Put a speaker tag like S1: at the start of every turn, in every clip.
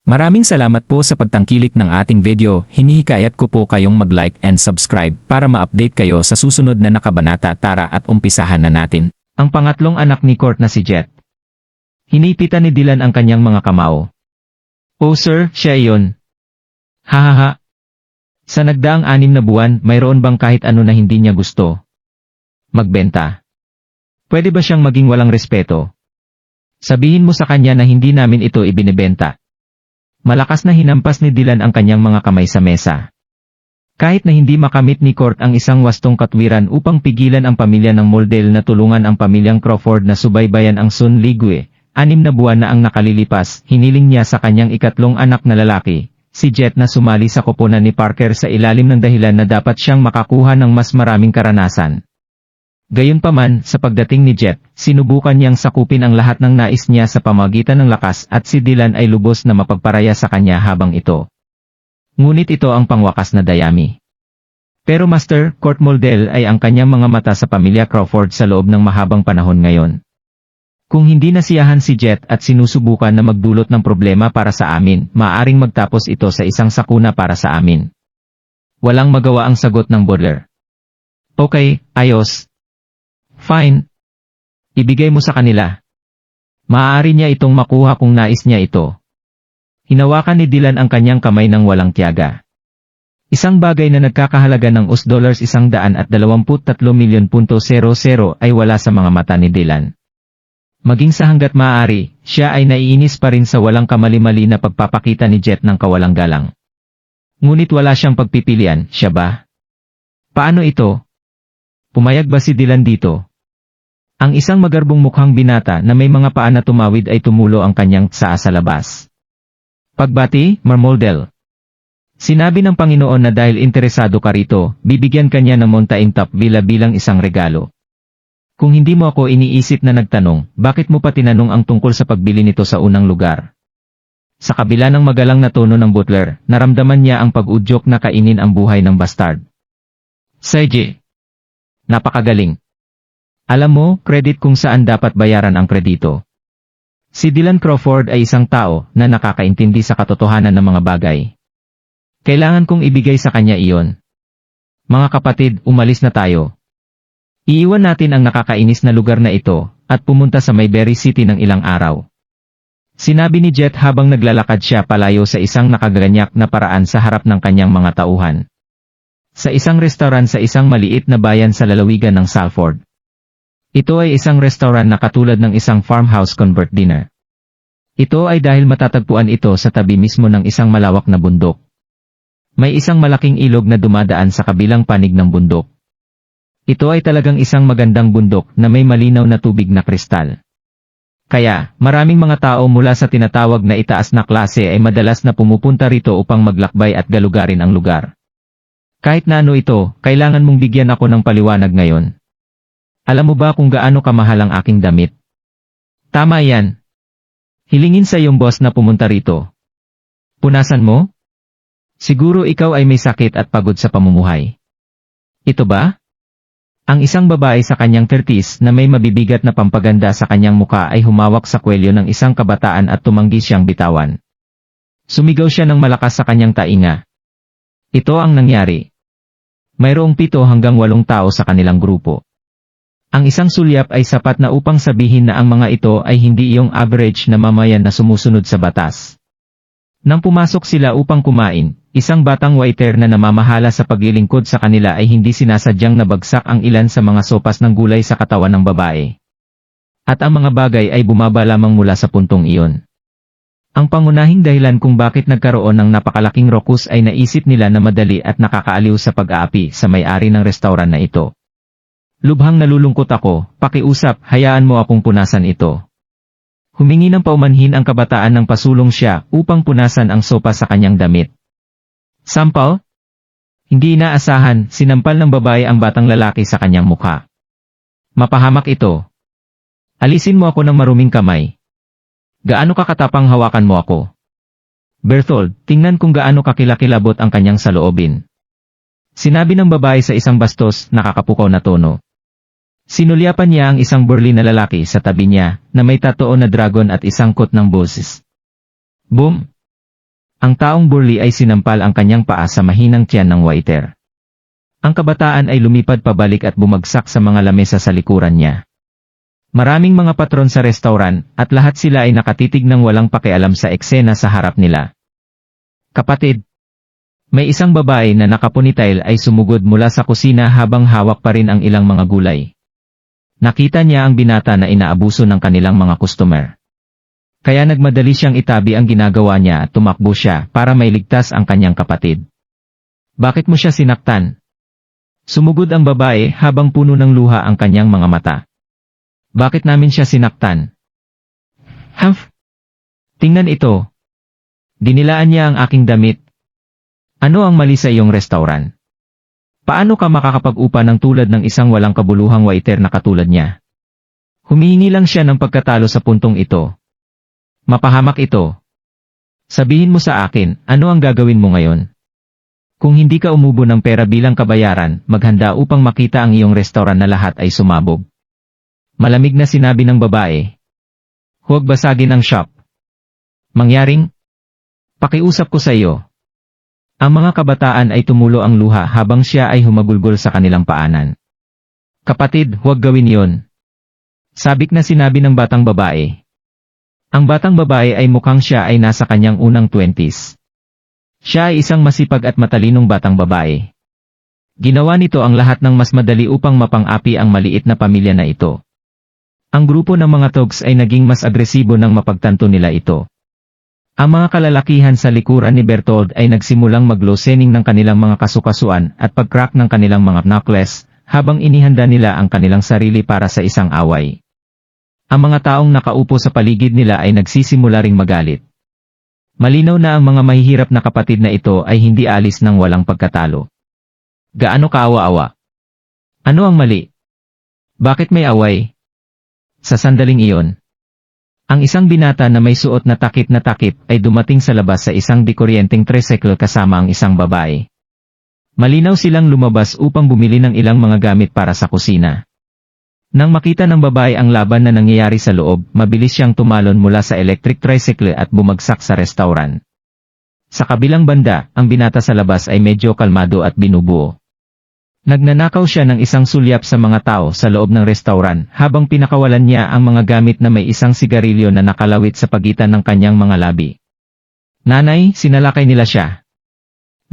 S1: Maraming salamat po sa pagtangkilik ng ating video. Hinihikayat ko po kayong mag-like and subscribe para ma-update kayo sa susunod na nakabanata. Tara at umpisahan na natin.
S2: Ang pangatlong anak ni Court na si Jet. Hinipitan ni Dylan ang kanyang mga kamao. Oh sir, siya iyon. Hahaha. Sa nagdaang 6 na buwan, mayroon bang kahit ano na hindi niya gusto? Magbenta. Pwede ba siyang maging walang respeto? Sabihin mo sa kanya na hindi namin ito ibinebenta. Malakas na hinampas ni Dylan ang kanyang mga kamay sa mesa. Kahit na hindi makamit ni Court ang isang wastong katwiran upang pigilan ang pamilya ng Moldel na tulungan ang pamilyang Crawford na subaybayan ang Sun Ligue, 6 na buwan na ang nakalilipas, hiniling niya sa kanyang ikatlong anak na lalaki, si Jet na sumali sa koponan ni Parker sa ilalim ng dahilan na dapat siyang makakuha ng mas maraming karanasan. Gayunpaman, sa pagdating ni Jet, sinubukan niyang sakupin ang lahat ng nais niya sa pamamagitan ng lakas at si Dylan ay lubos na mapagparaya sa kanya habang ito. Ngunit ito ang pangwakas na dayami. Pero Master, Court Moldel ay ang kanyang mga mata sa pamilya Crawford sa loob ng mahabang panahon ngayon. Kung hindi nasiyahan si Jet at sinusubukan na magdulot ng problema para sa amin, maaaring magtapos ito sa isang sakuna para sa amin. Walang magawa ang sagot ng butler. Okay, ayos. Fine. Ibigay mo sa kanila. Maaari niya itong makuha kung nais niya ito. Hinawakan ni Dylan ang kanyang kamay ng walang tiyaga. Isang bagay na nagkakahalaga ng $123 milyon ay wala sa mga mata ni Dylan. Maging sa hanggat maaari, siya ay naiinis pa rin sa walang kamali-mali na pagpapakita ni Jet ng kawalang galang. Ngunit wala siyang pagpipilian, siya ba? Paano ito? Pumayag ba si Dylan dito? Ang isang magarbong mukhang binata na may mga paa na tumawid ay tumulo ang kanyang saa sa labas. Pagbati, Moldel. Sinabi ng Panginoon na dahil interesado ka rito, bibigyan kanya ng Mountain Top Villa bilang isang regalo. Kung hindi mo ako iniisip na nagtanong, bakit mo pa tinanong ang tungkol sa pagbili nito sa unang lugar? Sa kabila ng magalang na tono ng butler, naramdaman niya ang pag-udyok na kainin ang buhay ng bastard. Sige. Napakagaling. Alam mo, credit kung saan dapat bayaran ang kredito. Si Dylan Crawford ay isang tao na nakakaintindi sa katotohanan ng mga bagay. Kailangan kong ibigay sa kanya iyon. Mga kapatid, umalis na tayo. Iiwan natin ang nakakainis na lugar na ito, at pumunta sa Mayberry City ng ilang araw. Sinabi ni Jet habang naglalakad siya palayo sa isang nakaganyak na paraan sa harap ng kanyang mga tauhan. Sa isang restaurant sa isang maliit na bayan sa lalawigan ng Salford. Ito ay isang restaurant na katulad ng isang farmhouse convert dinner. Ito ay dahil matatagpuan ito sa tabi mismo ng isang malawak na bundok. May isang malaking ilog na dumadaan sa kabilang panig ng bundok. Ito ay talagang isang magandang bundok na may malinaw na tubig na kristal. Kaya, maraming mga tao mula sa tinatawag na itaas na klase ay madalas na pumupunta rito upang maglakbay at galugarin ang lugar. Kahit na ano ito, kailangan mong bigyan ako ng paliwanag ngayon. Alam mo ba kung gaano kamahal ang aking damit? Tama yan. Hilingin sa iyong boss na pumunta rito. Punasan mo? Siguro ikaw ay may sakit at pagod sa pamumuhay. Ito ba? Ang isang babae sa kanyang 30s na may mabibigat na pampaganda sa kanyang muka ay humawak sa kwelyo ng isang kabataan at tumanggi siyang bitawan. Sumigaw siya ng malakas sa kanyang tainga. Ito ang nangyari. Mayroong 7 hanggang 8 tao sa kanilang grupo. Ang isang sulyap ay sapat na upang sabihin na ang mga ito ay hindi iyong average na mamayan na sumusunod sa batas. Nang pumasok sila upang kumain, isang batang waiter na namamahala sa paglilingkod sa kanila ay hindi sinasadyang nabagsak ang ilan sa mga sopas ng gulay sa katawan ng babae. At ang mga bagay ay bumaba lamang mula sa puntong iyon. Ang pangunahing dahilan kung bakit nagkaroon ng napakalaking rokus ay naisip nila na madali at nakakaaliw sa pag-aapi sa may-ari ng restaurant na ito. Lubhang nalulungkot ako, pakiusap, hayaan mo akong punasan ito. Humingi ng paumanhin ang kabataan ng pasulong siya upang punasan ang sopa sa kanyang damit. Sampal? Hindi inaasahan, sinampal ng babae ang batang lalaki sa kanyang mukha. Mapahamak ito. Alisin mo ako ng maruming kamay. Gaano kakatapang hawakan mo ako? Berthold, tingnan kung gaano kakilakilabot ang kanyang saloobin. Sinabi ng babae sa isang bastos, nakakapukaw na tono. Sinulyapan niya ang isang burly na lalaki sa tabi niya, na may tatoo na dragon at isang kot ng boses. Boom! Ang taong burly ay sinampal ang kanyang paa sa mahinang tiyan ng waiter. Ang kabataan ay lumipad pabalik at bumagsak sa mga lamesa sa likuran niya. Maraming mga patron sa restaurant at lahat sila ay nakatitig ng walang pakialam sa eksena sa harap nila. Kapatid, may isang babae na nakapunitail ay sumugod mula sa kusina habang hawak pa rin ang ilang mga gulay. Nakita niya ang binata na inaabuso ng kanilang mga customer. Kaya nagmadali siyang itabi ang ginagawa niya at tumakbo siya para mailigtas ang kanyang kapatid. Bakit mo siya sinaktan? Sumugod ang babae habang puno ng luha ang kanyang mga mata. Bakit namin siya sinaktan? Humph! Tingnan ito. Dinilaan niya ang aking damit. Ano ang mali sa iyong restaurant? Paano ka makakapag-upa ng tulad ng isang walang kabuluhang waiter na katulad niya? Humihingi lang siya ng pagkatalo sa puntong ito. Mapahamak ito. Sabihin mo sa akin, ano ang gagawin mo ngayon? Kung hindi ka umubo ng pera bilang kabayaran, maghanda upang makita ang iyong restaurant na lahat ay sumabog. Malamig na sinabi ng babae. Huwag basagin ang shop. Mangyaring? Pakiusap ko sa iyo. Ang mga kabataan ay tumulo ang luha habang siya ay humagulgol sa kanilang paanan. Kapatid, huwag gawin yon. Sabik na sinabi ng batang babae. Ang batang babae ay mukhang siya ay nasa kanyang unang 20s. Siya ay isang masipag at matalinong batang babae. Ginawa nito ang lahat ng mas madali upang mapang-api ang maliit na pamilya na ito. Ang grupo ng mga thugs ay naging mas agresibo nang mapagtanto nila ito. Ang mga kalalakihan sa likuran ni Bertold ay nagsimulang mag-losening ng kanilang mga kasukasuan at pag-crack ng kanilang mga knuckles, habang inihanda nila ang kanilang sarili para sa isang away. Ang mga taong nakaupo sa paligid nila ay nagsisimula ring magalit. Malinaw na ang mga mahihirap na kapatid na ito ay hindi alis ng walang pagkatalo. Gaano kaawa-awa? Ano ang mali? Bakit may away? Sa sandaling iyon, ang isang binata na may suot na takip ay dumating sa labas sa isang dikuryenteng tricycle kasama ang isang babae. Malinaw silang lumabas upang bumili ng ilang mga gamit para sa kusina. Nang makita ng babae ang laban na nangyayari sa loob, mabilis siyang tumalon mula sa electric tricycle at bumagsak sa restaurant. Sa kabilang banda, ang binata sa labas ay medyo kalmado at binubuo. Nagnanakaw siya ng isang sulyap sa mga tao sa loob ng restaurant habang pinakawalan niya ang mga gamit na may isang sigarilyo na nakalawit sa pagitan ng kanyang mga labi. Nanay, sinalakay nila siya.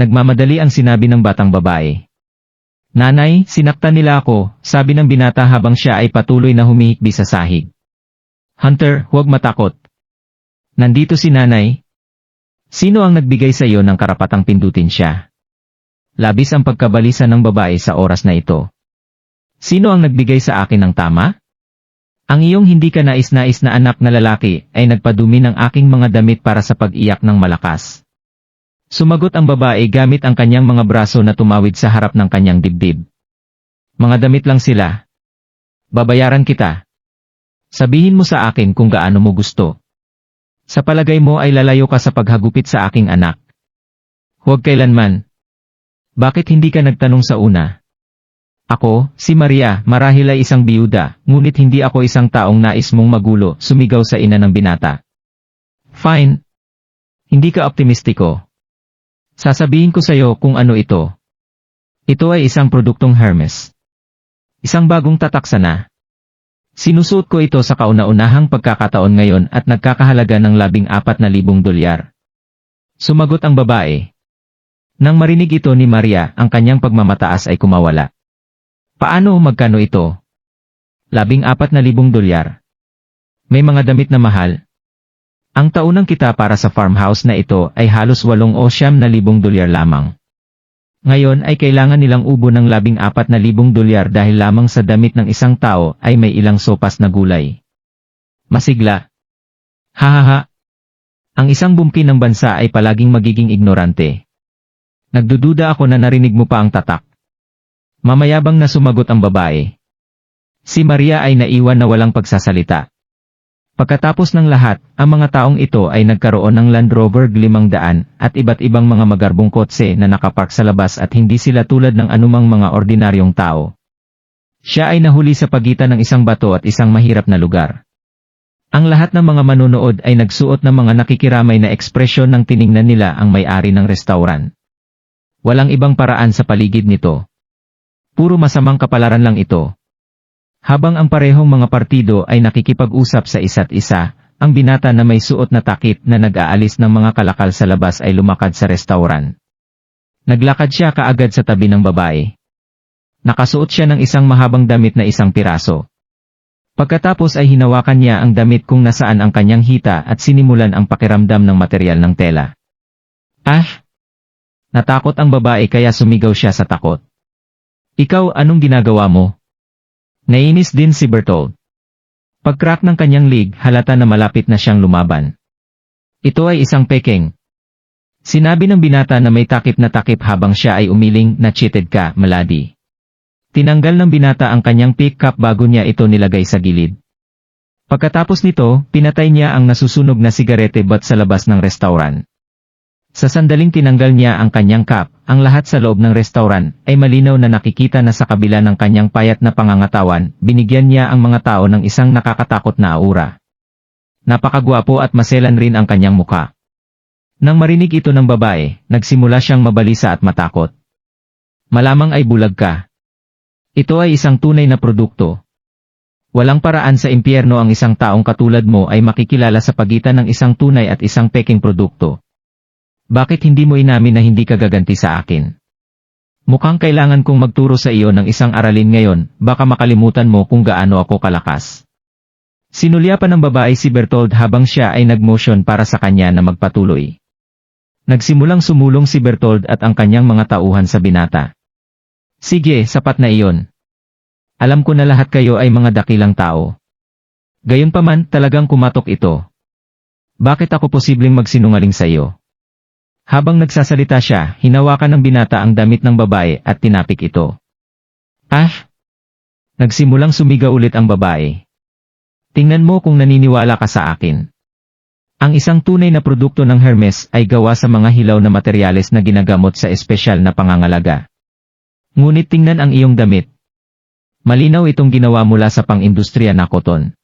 S2: Nagmamadali ang sinabi ng batang babae. Nanay, sinaktan nila ako, sabi ng binata habang siya ay patuloy na humihikbi sa sahig. Hunter, huwag matakot. Nandito si nanay. Sino ang nagbigay sa iyo ng karapatang pindutin siya? Labis ang pagkabalisa ng babae sa oras na ito. Sino ang nagbigay sa akin ng tama? Ang iyong hindi ka nais-nais na anak na lalaki ay nagpadumi ng aking mga damit para sa pag-iyak ng malakas. Sumagot ang babae gamit ang kanyang mga braso na tumawid sa harap ng kanyang dibdib. Mga damit lang sila. Babayaran kita. Sabihin mo sa akin kung gaano mo gusto. Sa palagay mo ay lalayo ka sa paghagupit sa aking anak. Huwag kailanman. Bakit hindi ka nagtanong sa una? Ako, si Maria, marahil ay isang biyuda, ngunit hindi ako isang taong nais mong magulo, sumigaw sa ina ng binata. Fine. Hindi ka optimistiko. Sasabihin ko sa iyo kung ano ito. Ito ay isang produktong Hermes. Isang bagong tatak sana. Sinusuot ko ito sa kauna-unahang pagkakataon ngayon at nagkakahalaga ng $14,000. Sumagot ang babae. Nang marinig ito ni Maria, ang kanyang pagmamataas ay kumawala. Paano, magkano ito? $14,000. May mga damit na mahal. Ang taunang kita para sa farmhouse na ito ay halos $8,000 o $9,000 lamang. Ngayon ay kailangan nilang ubo ng $14,000 dahil lamang sa damit ng isang tao ay may ilang sopas na gulay. Masigla. Hahaha. Ang isang bumpi ng bansa ay palaging magiging ignorante. Nagdududa ako na narinig mo pa ang tatak. Mamayabang na sumagot ang babae. Si Maria ay naiwan na walang pagsasalita. Pagkatapos ng lahat, ang mga taong ito ay nagkaroon ng Land Rover 500 at iba't ibang mga magarbong kotse na nakapark sa labas at hindi sila tulad ng anumang mga ordinaryong tao. Siya ay nahuli sa pagitan ng isang bato at isang mahirap na lugar. Ang lahat ng mga manonood ay nagsuot ng mga nakikiramay na ekspresyon nang tiningnan nila ang may-ari ng restaurant. Walang ibang paraan sa paligid nito. Puro masamang kapalaran lang ito. Habang ang parehong mga partido ay nakikipag-usap sa isa't isa, ang binata na may suot na takip na nag-aalis ng mga kalakal sa labas ay lumakad sa restaurant. Naglakad siya kaagad sa tabi ng babae. Nakasuot siya ng isang mahabang damit na isang piraso. Pagkatapos ay hinawakan niya ang damit kung nasaan ang kanyang hita at sinimulan ang pakiramdam ng material ng tela. Ah! Natakot ang babae kaya sumigaw siya sa takot. Ikaw, anong ginagawa mo? Nainis din si Bertold. Pag-crack ng kanyang leg, halata na malapit na siyang lumaban. Ito ay isang peking. Sinabi ng binata na may takip na takip habang siya ay umiling na cheated ka, maladi. Tinanggal ng binata ang kanyang pick-up bago niya ito nilagay sa gilid. Pagkatapos nito, pinatay niya ang nasusunog na sigarete butt sa labas ng restaurant. Sa sandaling tinanggal niya ang kanyang cap, ang lahat sa loob ng restaurant ay malinaw na nakikita na sa kabila ng kanyang payat na pangangatawan, binigyan niya ang mga tao ng isang nakakatakot na aura. Napakagwapo at maselan rin ang kanyang muka. Nang marinig ito ng babae, nagsimula siyang mabalisa at matakot. Malamang ay bulag ka. Ito ay isang tunay na produkto. Walang paraan sa impyerno ang isang taong katulad mo ay makikilala sa pagitan ng isang tunay at isang peking produkto. Bakit hindi mo inamin na hindi ka gaganti sa akin? Mukhang kailangan kong magturo sa iyo ng isang aralin ngayon, baka makalimutan mo kung gaano ako kalakas. Sinulyapan ng babae si Bertold habang siya ay nagmotion para sa kanya na magpatuloy. Nagsimulang sumulong si Bertold at ang kanyang mga tauhan sa binata. Sige, sapat na iyon. Alam ko na lahat kayo ay mga dakilang tao. Gayunpaman, talagang kumatok ito. Bakit ako posibleng magsinungaling sa iyo? Habang nagsasalita siya, hinawakan ng binata ang damit ng babae at tinapik ito. Ah! Nagsimulang sumigaw ulit ang babae. Tingnan mo kung naniniwala ka sa akin. Ang isang tunay na produkto ng Hermes ay gawa sa mga hilaw na materyales na ginagamot sa espesyal na pangangalaga. Ngunit tingnan ang iyong damit. Malinaw itong ginawa mula sa pang-industriya na koton.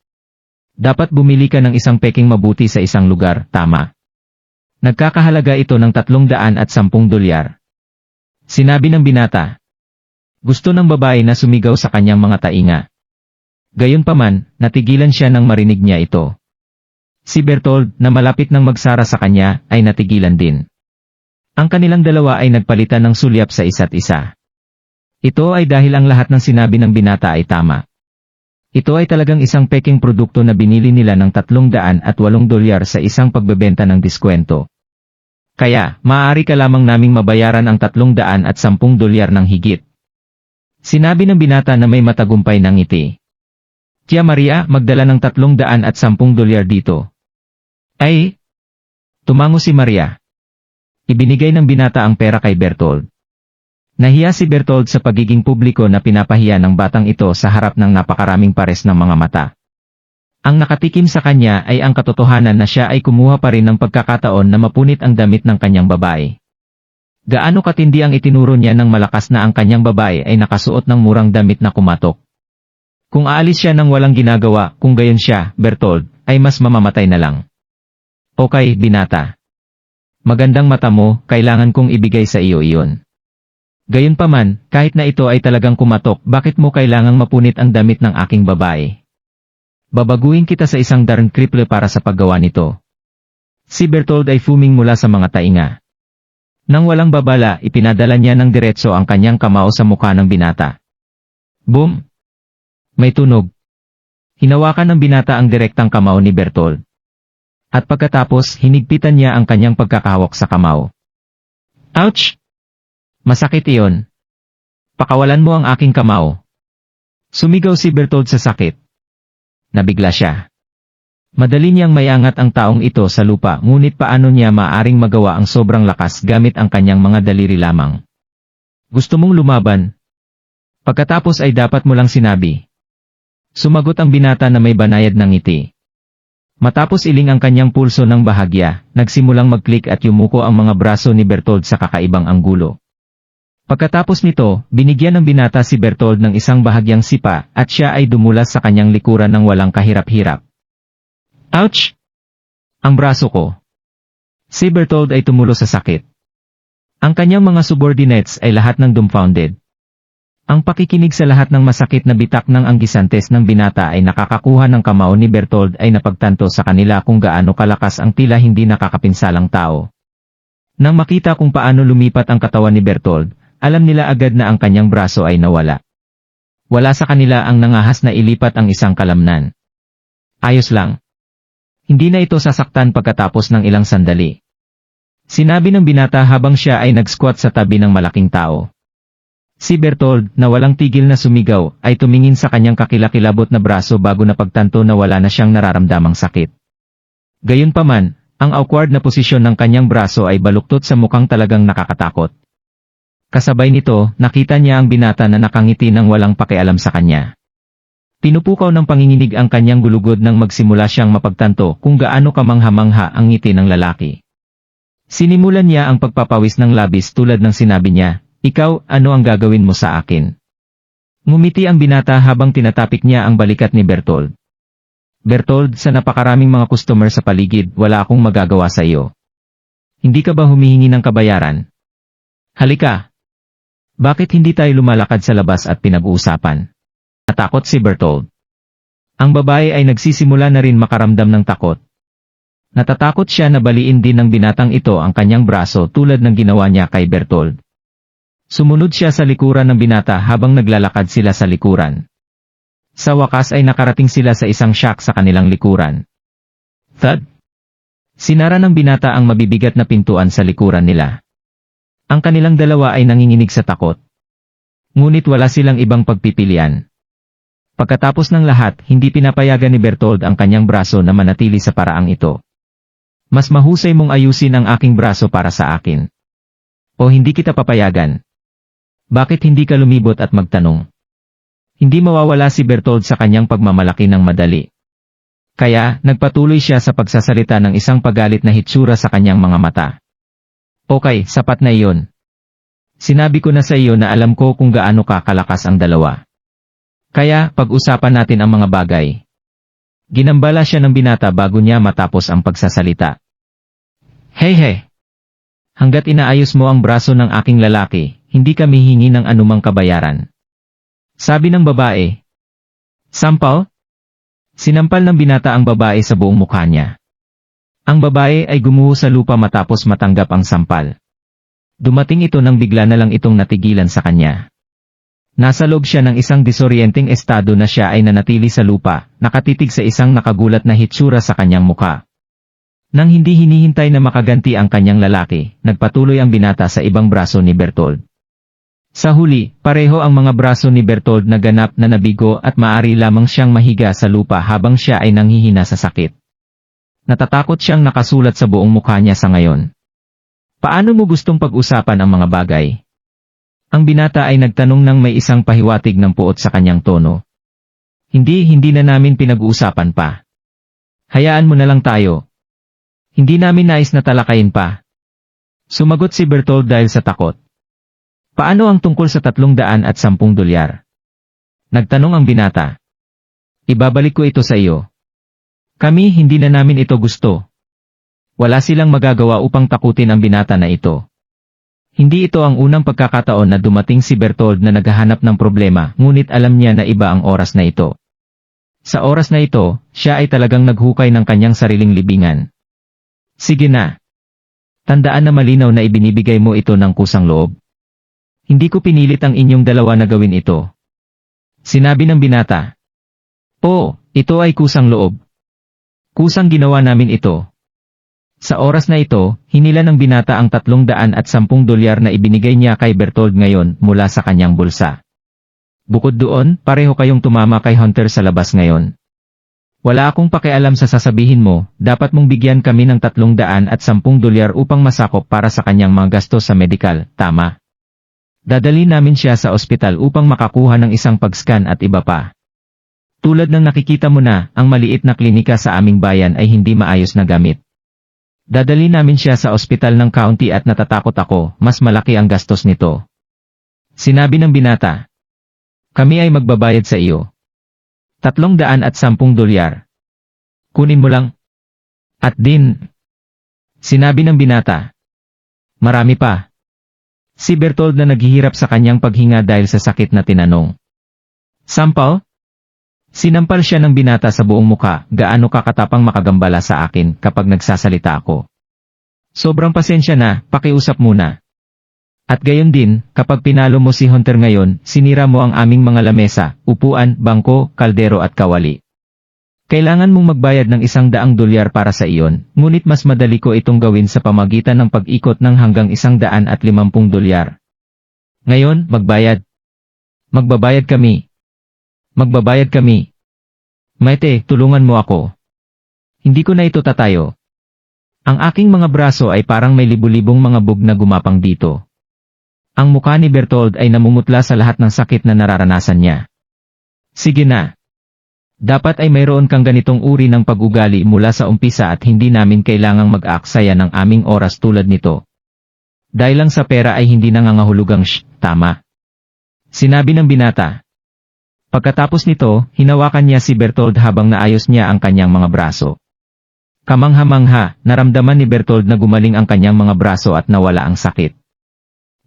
S2: Dapat bumili ka ng isang peking mabuti sa isang lugar, tama. Nagkakahalaga ito ng $310. Sinabi ng binata. Gusto ng babae na sumigaw sa kanyang mga tainga. Gayunpaman, natigilan siya nang marinig niya ito. Si Bertold, na malapit nang magsara sa kanya, ay natigilan din. Ang kanilang dalawa ay nagpalitan ng sulyap sa isa't isa. Ito ay dahil ang lahat ng sinabi ng binata ay tama. Ito ay talagang isang peking produkto na binili nila ng $308 sa isang pagbebenta ng diskwento. Kaya, maaari ka lamang naming mabayaran ang $310 ng higit. Sinabi ng binata na may matagumpay ng ngiti. Tia Maria, magdala ng $310 dito. Ay! Tumango si Maria. Ibinigay ng binata ang pera kay Bertold. Nahiya si Bertold sa pagiging publiko na pinapahiya ng batang ito sa harap ng napakaraming pares ng mga mata. Ang nakatikim sa kanya ay ang katotohanan na siya ay kumuha pa rin ng pagkakataon na mapunit ang damit ng kanyang babae. Gaano katindi ang itinuro niya ng malakas na ang kanyang babae ay nakasuot ng murang damit na kumatok. Kung aalis siya ng walang ginagawa, kung gayon siya, Bertold, ay mas mamamatay na lang. Okay, binata. Magandang mata mo, kailangan kong ibigay sa iyo iyon. Gayunpaman, kahit na ito ay talagang kumatok, bakit mo kailangang mapunit ang damit ng aking babae? Babaguhin kita sa isang darn kriple para sa paggawa nito. Si Bertold ay fuming mula sa mga tainga. Nang walang babala, ipinadala niya ng diretso ang kanyang kamao sa mukha ng binata. Boom! May tunog. Hinawakan ng binata ang direktang kamao ni Bertold. At pagkatapos, hinigpitan niya ang kanyang pagkakahawak sa kamao. Ouch! Masakit iyon. Pakawalan mo ang aking kamao. Sumigaw si Bertold sa sakit. Nabigla siya. Madali niyang maiangat ang taong ito sa lupa, ngunit paano niya maaring magawa ang sobrang lakas gamit ang kanyang mga daliri lamang? Gusto mong lumaban? Pagkatapos ay dapat mo lang sinabi. Sumagot ang binata na may banayad ng ngiti. Matapos iling ang kanyang pulso ng bahagya, nagsimulang mag-click at yumuko ang mga braso ni Bertold sa kakaibang anggulo. Pagkatapos nito, binigyan ng binata si Bertold ng isang bahagyang sipa at siya ay dumulas sa kanyang likuran ng walang kahirap-hirap. Ouch! Ang braso ko. Si Bertold ay tumulo sa sakit. Ang kanyang mga subordinates ay lahat ng dumbfounded. Ang pakikinig sa lahat ng masakit na bitak ng anggisantes ng binata ay nakakakuha ng kamao ni Bertold ay napagtanto sa kanila kung gaano kalakas ang tila hindi nakakapinsalang tao. Nang makita kung paano lumipat ang katawan ni Bertold, alam nila agad na ang kanyang braso ay nawala. Wala sa kanila ang nangahas na ilipat ang isang kalamnan. Ayos lang. Hindi na ito sasaktan pagkatapos ng ilang sandali. Sinabi ng binata habang siya ay nag-squat sa tabi ng malaking tao. Si Bertold, na walang tigil na sumigaw, ay tumingin sa kanyang kakilakilabot na braso bago napagtanto na wala na siyang nararamdamang sakit. Gayunpaman, ang awkward na posisyon ng kanyang braso ay baluktot sa mukhang talagang nakakatakot. Kasabay nito, nakita niya ang binata na nakangiti ng walang pakialam sa kanya. Pinupukaw ng panginginig ang kanyang gulugod nang magsimula siyang mapagtanto kung gaano kamangha-mangha ang ngiti ng lalaki. Sinimulan niya ang pagpapawis ng labis tulad ng sinabi niya, "Ikaw, ano ang gagawin mo sa akin?" Ngumiti ang binata habang tinatapik niya ang balikat ni Bertold. "Bertold, sa napakaraming mga customer sa paligid, wala akong magagawa sa iyo. Hindi ka ba humihingi ng kabayaran? Halika. Bakit hindi tayo lumalakad sa labas at pinag-uusapan?" Natakot si Bertold. Ang babae ay nagsisimula na rin makaramdam ng takot. Natatakot siya na baliin din ng binatang ito ang kanyang braso tulad ng ginawa niya kay Bertold. Sumunod siya sa likuran ng binata habang naglalakad sila sa likuran. Sa wakas ay nakarating sila sa isang shack sa kanilang likuran. Thud! Sinara ng binata ang mabibigat na pintuan sa likuran nila. Ang kanilang dalawa ay nanginginig sa takot. Ngunit wala silang ibang pagpipilian. Pagkatapos ng lahat, hindi pinapayagan ni Bertold ang kanyang braso na manatili sa paraang ito. "Mas mahusay mong ayusin ang aking braso para sa akin. O hindi kita papayagan. Bakit hindi ka lumibot at magtanong?" Hindi mawawala si Bertold sa kanyang pagmamalaki ng madali. Kaya, nagpatuloy siya sa pagsasalita ng isang pagalit na hitsura sa kanyang mga mata. "Okay, sapat na iyon. Sinabi ko na sa iyo na alam ko kung gaano ka kalakas ang dalawa. Kaya, pag-usapan natin ang mga bagay." Ginambala siya ng binata bago niya matapos ang pagsasalita. "Hey! Hanggat inaayos mo ang braso ng aking lalaki, hindi kami hingi ng anumang kabayaran." Sabi ng babae. "Sampal?" Sinampal ng binata ang babae sa buong mukha niya. Ang babae ay gumuho sa lupa matapos matanggap ang sampal. Dumating ito nang bigla na lang itong natigilan sa kanya. Nasa loob siya ng isang disorienting estado na siya ay nanatili sa lupa, nakatitig sa isang nakagulat na hitsura sa kanyang mukha. Nang hindi hinihintay na makaganti ang kanyang lalaki, nagpatuloy ang binata sa ibang braso ni Bertold. Sa huli, pareho ang mga braso ni Bertold na ganap na nabigo at maaari lamang siyang mahiga sa lupa habang siya ay nanghihina sa sakit. Natatakot siyang nakasulat sa buong mukha niya sa ngayon. "Paano mo gustong pag-usapan ang mga bagay?" Ang binata ay nagtanong nang may isang pahiwatig ng puot sa kanyang tono. Hindi na namin pinag-uusapan pa. Hayaan mo na lang tayo. Hindi namin nais na talakayin pa." Sumagot si Bertold dahil sa takot. "Paano ang tungkol sa $310? Nagtanong ang binata. "Ibabalik ko ito sa iyo. Kami hindi na namin ito gusto." Wala silang magagawa upang takutin ang binata na ito. Hindi ito ang unang pagkakataon na dumating si Bertold na naghahanap ng problema, ngunit alam niya na iba ang oras na ito. Sa oras na ito, siya ay talagang naghukay ng kanyang sariling libingan. "Sige na. Tandaan na malinaw na ibinibigay mo ito ng kusang loob. Hindi ko pinilit ang inyong dalawa na gawin ito." Sinabi ng binata. "Oo, ito ay kusang loob. Kusang ginawa namin ito." Sa oras na ito, hinila ng binata ang $310 na ibinigay niya kay Bertold ngayon mula sa kanyang bulsa. "Bukod doon, pareho kayong tumama kay Hunter sa labas ngayon. Wala akong pakialam sa sasabihin mo, dapat mong bigyan kami ng $310 upang masakop para sa kanyang mga gastos sa medikal, tama? Dadali namin siya sa ospital upang makakuha ng isang pag-scan at iba pa. Tulad ng nakikita mo na, ang maliit na klinika sa aming bayan ay hindi maayos na gamit. Dadali namin siya sa ospital ng county at natatakot ako, mas malaki ang gastos nito." Sinabi ng binata. "Kami ay magbabayad sa iyo. $310. Kunin mo lang." At din, sinabi ng binata. Marami pa. Si Bertold na naghihirap sa kanyang paghinga dahil sa sakit na tinanong. Sampal? Sinampal siya ng binata sa buong muka, gaano kakatapang makagambala sa akin kapag nagsasalita ako. Sobrang pasensya na, pakiusap muna. At gayon din, kapag pinalo mo si Hunter ngayon, sinira mo ang aming mga lamesa, upuan, bangko, kaldero at kawali. Kailangan mong magbayad ng $100 para sa iyon, ngunit mas madali ko itong gawin sa pamagitan ng pag-ikot ng hanggang $150. Ngayon, magbayad. Magbabayad kami. Magbabayad kami. Maite, tulungan mo ako. Hindi ko na ito tatayo. Ang aking mga braso ay parang may libu-libong mga bug na gumapang dito. Ang mukha ni Bertold ay namumutla sa lahat ng sakit na nararanasan niya. Sige na. Dapat ay mayroon kang ganitong uri ng pag-ugali mula sa umpisa at hindi namin kailangang mag-aaksaya ng aming oras tulad nito. Dahil lang sa pera ay hindi nangangahulugang tama. Sinabi ng binata. Pagkatapos nito, hinawakan niya si Bertold habang naayos niya ang kanyang mga braso. Kamangha-mangha, naramdaman ni Bertold na gumaling ang kanyang mga braso at nawala ang sakit.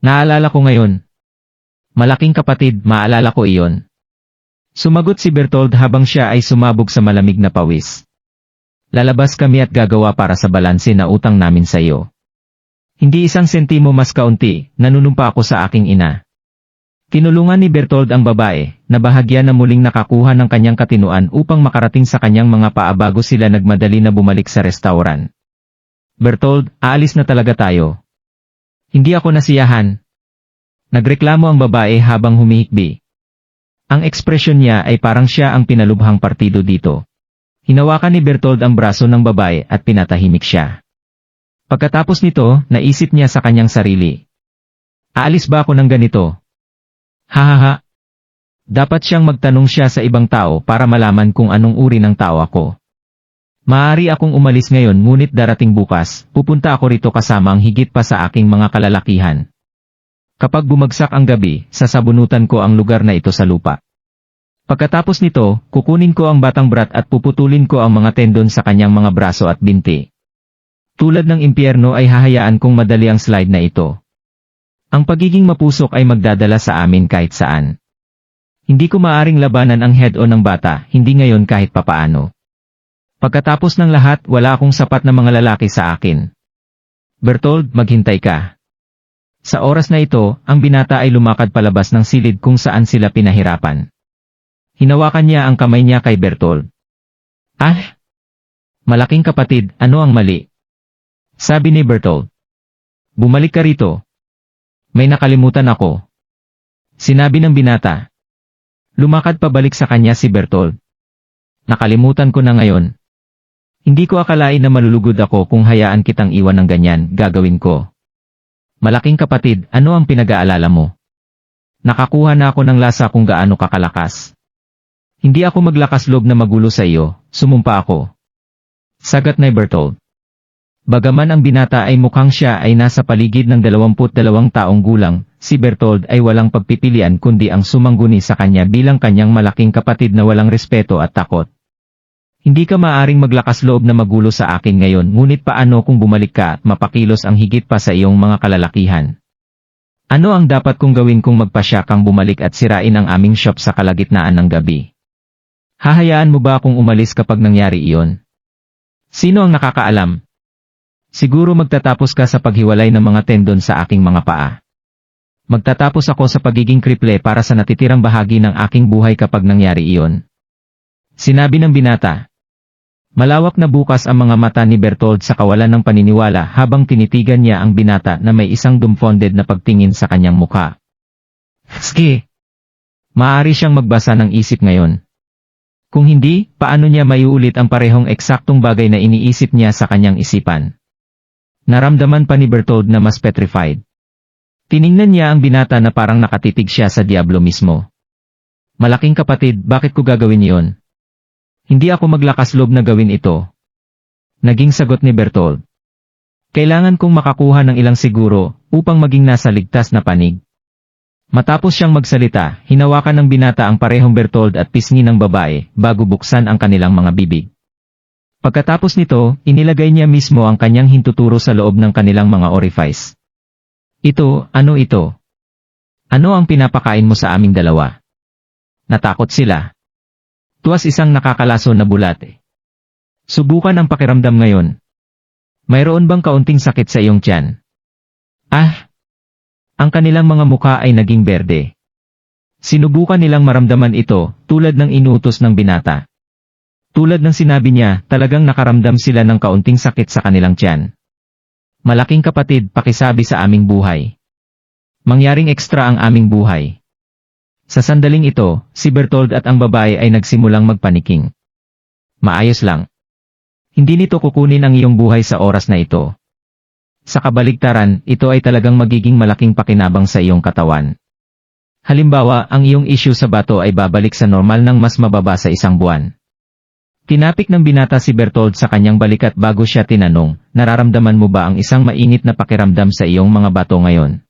S2: Naalala ko ngayon. Malaking kapatid, maalala ko iyon. Sumagot si Bertold habang siya ay sumabog sa malamig na pawis. Lalabas kami at gagawa para sa balanse na utang namin sa iyo. Hindi 1 sentimo mas kaunti, nanunumpa ako sa aking ina. Tinulungan ni Bertold ang babae, na bahagya na muling nakakuha ng kanyang katinuan upang makarating sa kanyang mga paa bago sila nagmadali na bumalik sa restauran. Bertold, aalis na talaga tayo. Hindi ako nasiyahan. Nagreklamo ang babae habang humihikbi. Ang ekspresyon niya ay parang siya ang pinalubhang partido dito. Hinawakan ni Bertold ang braso ng babae at pinatahimik siya. Pagkatapos nito, naisip niya sa kanyang sarili. Aalis ba ako ng ganito? Hahaha. Dapat siyang magtanong siya sa ibang tao para malaman kung anong uri ng tao ako. Maaari akong umalis ngayon ngunit darating bukas, pupunta ako rito kasama ang higit pa sa aking mga kalalakihan. Kapag bumagsak ang gabi, sasabunutan ko ang lugar na ito sa lupa. Pagkatapos nito, kukunin ko ang batang brat at puputulin ko ang mga tendon sa kanyang mga braso at binti. Tulad ng impyerno ay hahayaan kong madali ang slide na ito. Ang pagiging mapusok ay magdadala sa amin kahit saan. Hindi ko maaring labanan ang head-on ng bata, hindi ngayon kahit papaano. Pagkatapos ng lahat, wala akong sapat na mga lalaki sa akin. Bertold, maghintay ka. Sa oras na ito, ang binata ay lumakad palabas ng silid kung saan sila pinahirapan. Hinawakan niya ang kamay niya kay Bertold. Ah! Malaking kapatid, ano ang mali? Sabi ni Bertold. Bumalik ka rito. May nakalimutan ako. Sinabi ng binata. Lumakad pabalik sa kanya si Bertold. Nakalimutan ko na ngayon. Hindi ko akalain na malulugod ako kung hayaan kitang iwan ng ganyan, gagawin ko. Malaking kapatid, ano ang pinag-aalala mo? Nakakuha na ako ng lasa kung gaano kakalakas. Hindi ako maglakas loob na magulo sa iyo, sumumpa ako. Sagat ni Bertold. Bagaman ang binata ay mukhang siya ay nasa paligid ng 22 taong gulang, si Bertold ay walang pagpipilian kundi ang sumangguni sa kanya bilang kanyang malaking kapatid na walang respeto at takot. Hindi ka maaring maglakas loob na magulo sa akin ngayon ngunit paano kung bumalik ka at mapakilos ang higit pa sa iyong mga kalalakihan? Ano ang dapat kong gawin kung magpasya kang bumalik at sirain ang aming shop sa kalagitnaan ng gabi? Hahayaan mo ba akong umalis kapag nangyari iyon? Sino ang nakakaalam? Siguro magtatapos ka sa paghiwalay ng mga tendon sa aking mga paa. Magtatapos ako sa pagiging kriple para sa natitirang bahagi ng aking buhay kapag nangyari iyon. Sinabi ng binata. Malawak na bukas ang mga mata ni Bertold sa kawalan ng paniniwala habang tinitigan niya ang binata na may isang dumbfounded na pagtingin sa kanyang mukha. Ski! Maaari siyang magbasa ng isip ngayon. Kung hindi, paano niya maiulit ang parehong eksaktong bagay na iniisip niya sa kanyang isipan? Naramdaman pa ni Bertold na mas petrified. Tiningnan niya ang binata na parang nakatitig siya sa diablo mismo. Malaking kapatid, bakit ko gagawin iyon? Hindi ako maglakas loob na gawin ito. Naging sagot ni Bertold. Kailangan kong makakuha ng ilang siguro, upang maging nasa ligtas na panig. Matapos siyang magsalita, hinawakan ng binata ang parehong Bertold at pisngi ng babae, bago buksan ang kanilang mga bibig. Pagkatapos nito, inilagay niya mismo ang kanyang hintuturo sa loob ng kanilang mga orifice. Ito? Ano ang pinapakain mo sa aming dalawa? Natakot sila. Tuwas isang nakakalaso na bulat. Subukan ang pakiramdam ngayon. Mayroon bang kaunting sakit sa iyong tiyan? Ang kanilang mga mukha ay naging berde. Sinubukan nilang maramdaman ito, tulad ng inuutos ng binata. Tulad ng sinabi niya, talagang nakaramdam sila ng kaunting sakit sa kanilang tiyan. Malaking kapatid, pakisabi sa aming buhay. Mangyaring ekstra ang aming buhay. Sa sandaling ito, si Bertold at ang babae ay nagsimulang magpaniking. Maayos lang. Hindi nito kukunin ang iyong buhay sa oras na ito. Sa kabaligtaran, ito ay talagang magiging malaking pakinabang sa iyong katawan. Halimbawa, ang iyong issue sa bato ay babalik sa normal ng mas mababa sa isang buwan. Tinapik ng binata si Bertold sa kanyang balikat bago siya tinanong, nararamdaman mo ba ang isang mainit na pakiramdam sa iyong mga bato ngayon?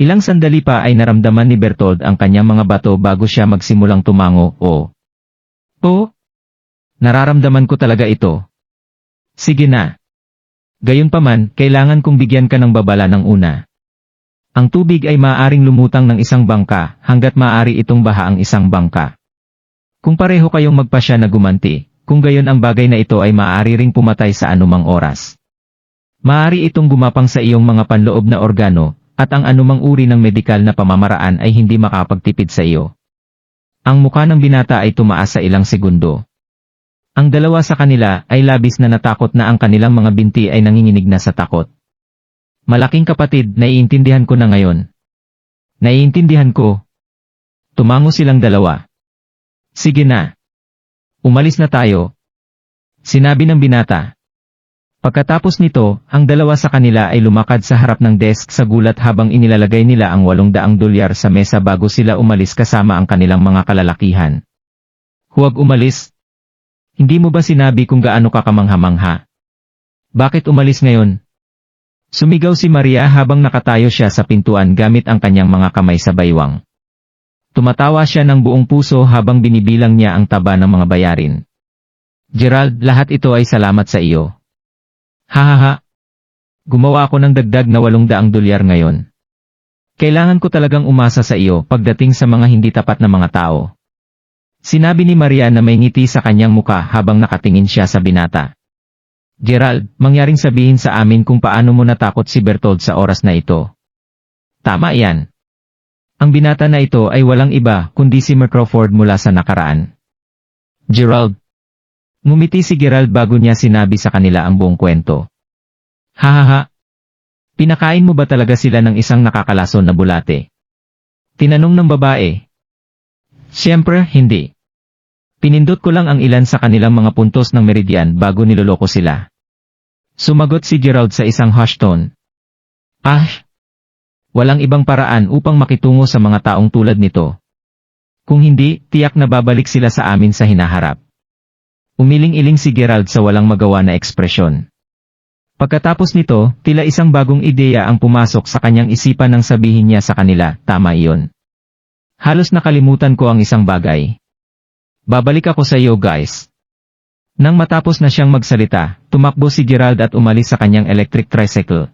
S2: Ilang sandali pa ay naramdaman ni Bertold ang kanyang mga bato bago siya magsimulang tumango, nararamdaman ko talaga ito. Sige na. Gayunpaman, kailangan kong bigyan ka ng babala ng una. Ang tubig ay maaaring lumutang ng isang bangka, hanggat maaari itong baha ang isang bangka. Kung pareho kayong magpasya na gumanti, kung gayon ang bagay na ito ay maaari ring pumatay sa anumang oras. Maaari itong gumapang sa iyong mga panloob na organo, at ang anumang uri ng medikal na pamamaraan ay hindi makapagtipid sa iyo. Ang mukha ng binata ay tumaas sa ilang segundo. Ang dalawa sa kanila ay labis na natakot na ang kanilang mga binti ay nanginginig na sa takot. Malaking kapatid, naiintindihan ko na ngayon. Naiintindihan ko. Tumango silang dalawa. Sige na. Umalis na tayo. Sinabi ng binata. Pagkatapos nito, ang dalawa sa kanila ay lumakad sa harap ng desk sa gulat habang inilalagay nila ang $800 sa mesa bago sila umalis kasama ang kanilang mga kalalakihan. Huwag umalis. Hindi mo ba sinabi kung gaano ka kamangha-mangha? Bakit umalis ngayon? Sumigaw si Maria habang nakatayo siya sa pintuan gamit ang kanyang mga kamay sa baywang. Tumatawa siya ng buong puso habang binibilang niya ang taba ng mga bayarin. Gerald, lahat ito ay salamat sa iyo. Hahaha. Gumawa ako ng dagdag na $800 ngayon. Kailangan ko talagang umasa sa iyo pagdating sa mga hindi tapat na mga tao. Sinabi ni Maria na may ngiti sa kanyang muka habang nakatingin siya sa binata. Gerald, mangyaring sabihin sa amin kung paano mo natakot si Bertold sa oras na ito. Tama yan. Ang binata na ito ay walang iba kundi si Crawford mula sa nakaraan. Gerald. Ngumiti si Gerald bago niya sinabi sa kanila ang buong kwento. Hahaha. Pinakain mo ba talaga sila ng isang nakakalason na bulate? Tinanong ng babae. Siyempre, hindi. Pinindot ko lang ang ilan sa kanilang mga puntos ng meridian bago niloloko sila. Sumagot si Gerald sa isang hush tone. Walang ibang paraan upang makitungo sa mga taong tulad nito. Kung hindi, tiyak na babalik sila sa amin sa hinaharap. Umiling-iling si Gerald sa walang magawa na ekspresyon. Pagkatapos nito, tila isang bagong ideya ang pumasok sa kanyang isipan nang sabihin niya sa kanila, tama iyon. Halos nakalimutan ko ang isang bagay. Babalik ako sa iyo guys. Nang matapos na siyang magsalita, tumakbo si Gerald at umalis sa kanyang electric tricycle.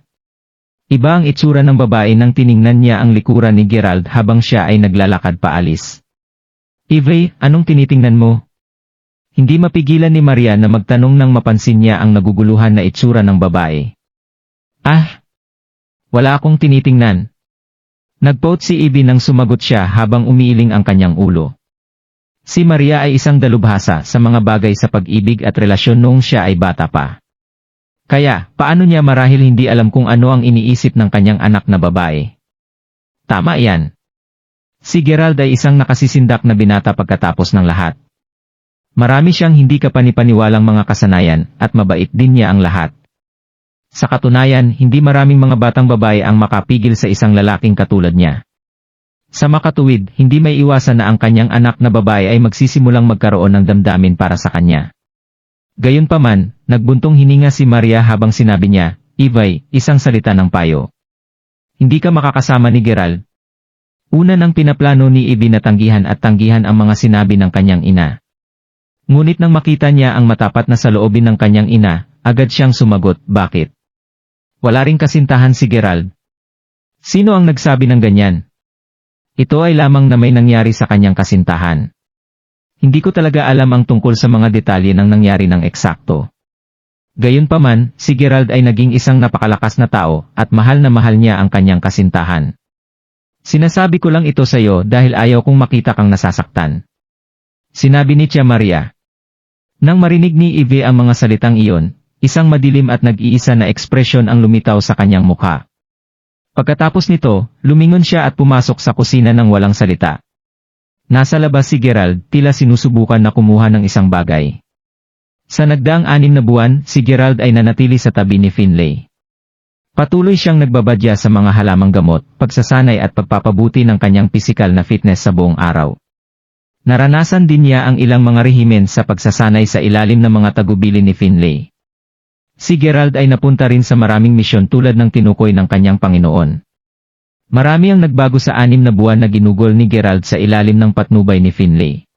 S2: Iba ang itsura ng babae nang tiningnan niya ang likuran ni Gerald habang siya ay naglalakad paalis. Ivy, anong tinitingnan mo? Hindi mapigilan ni Maria na magtanong nang mapansin niya ang naguguluhan na itsura ng babae. Wala akong tinitingnan. Nagpout si Ivy nang sumagot siya habang umiiling ang kanyang ulo. Si Maria ay isang dalubhasa sa mga bagay sa pag-ibig at relasyon noong siya ay bata pa. Kaya, paano niya marahil hindi alam kung ano ang iniisip ng kanyang anak na babae? Tama yan. Si Gerald ay isang nakasisindak na binata pagkatapos ng lahat. Marami siyang hindi kapanipaniwalang mga kasanayan at mabait din niya ang lahat. Sa katunayan, hindi maraming mga batang babae ang makapigil sa isang lalaking katulad niya. Sa makatuwid, hindi may iwasan na ang kanyang anak na babae ay magsisimulang magkaroon ng damdamin para sa kanya. Gayunpaman, nagbuntong hininga si Maria habang sinabi niya, Ivy, isang salita ng payo. Hindi ka makakasama ni Gerald. Una nang pinaplano ni Ivy na tanggihan at tanggihan ang mga sinabi ng kanyang ina. Ngunit nang makita niya ang matapat na saloobin ng kanyang ina, agad siyang sumagot, bakit? Wala ring kasintahan si Gerald. Sino ang nagsabi ng ganyan? Ito ay lamang na may nangyari sa kanyang kasintahan. Hindi ko talaga alam ang tungkol sa mga detalye ng nangyari ng eksakto. Gayunpaman, si Gerald ay naging isang napakalakas na tao at mahal niya ang kanyang kasintahan. Sinasabi ko lang ito sa iyo dahil ayaw kong makita kang nasasaktan. Sinabi ni Tia Maria. Nang marinig ni Eve ang mga salitang iyon, isang madilim at nag-iisa na ekspresyon ang lumitaw sa kanyang mukha. Pagkatapos nito, lumingon siya at pumasok sa kusina ng walang salita. Nasa labas si Gerald, tila sinusubukan na kumuha ng isang bagay. Sa nagdaang 6 na buwan, si Gerald ay nanatili sa tabi ni Finlay. Patuloy siyang nagbabadya sa mga halamang gamot, pagsasanay at pagpapabuti ng kanyang pisikal na fitness sa buong araw. Naranasan din niya ang ilang mga rehimen sa pagsasanay sa ilalim ng mga tagubilin ni Finlay. Si Gerald ay napunta rin sa maraming misyon tulad ng tinukoy ng kanyang Panginoon. Marami ang nagbago sa 6 na buwan na ginugol ni Gerald sa ilalim ng patnubay ni Finlay.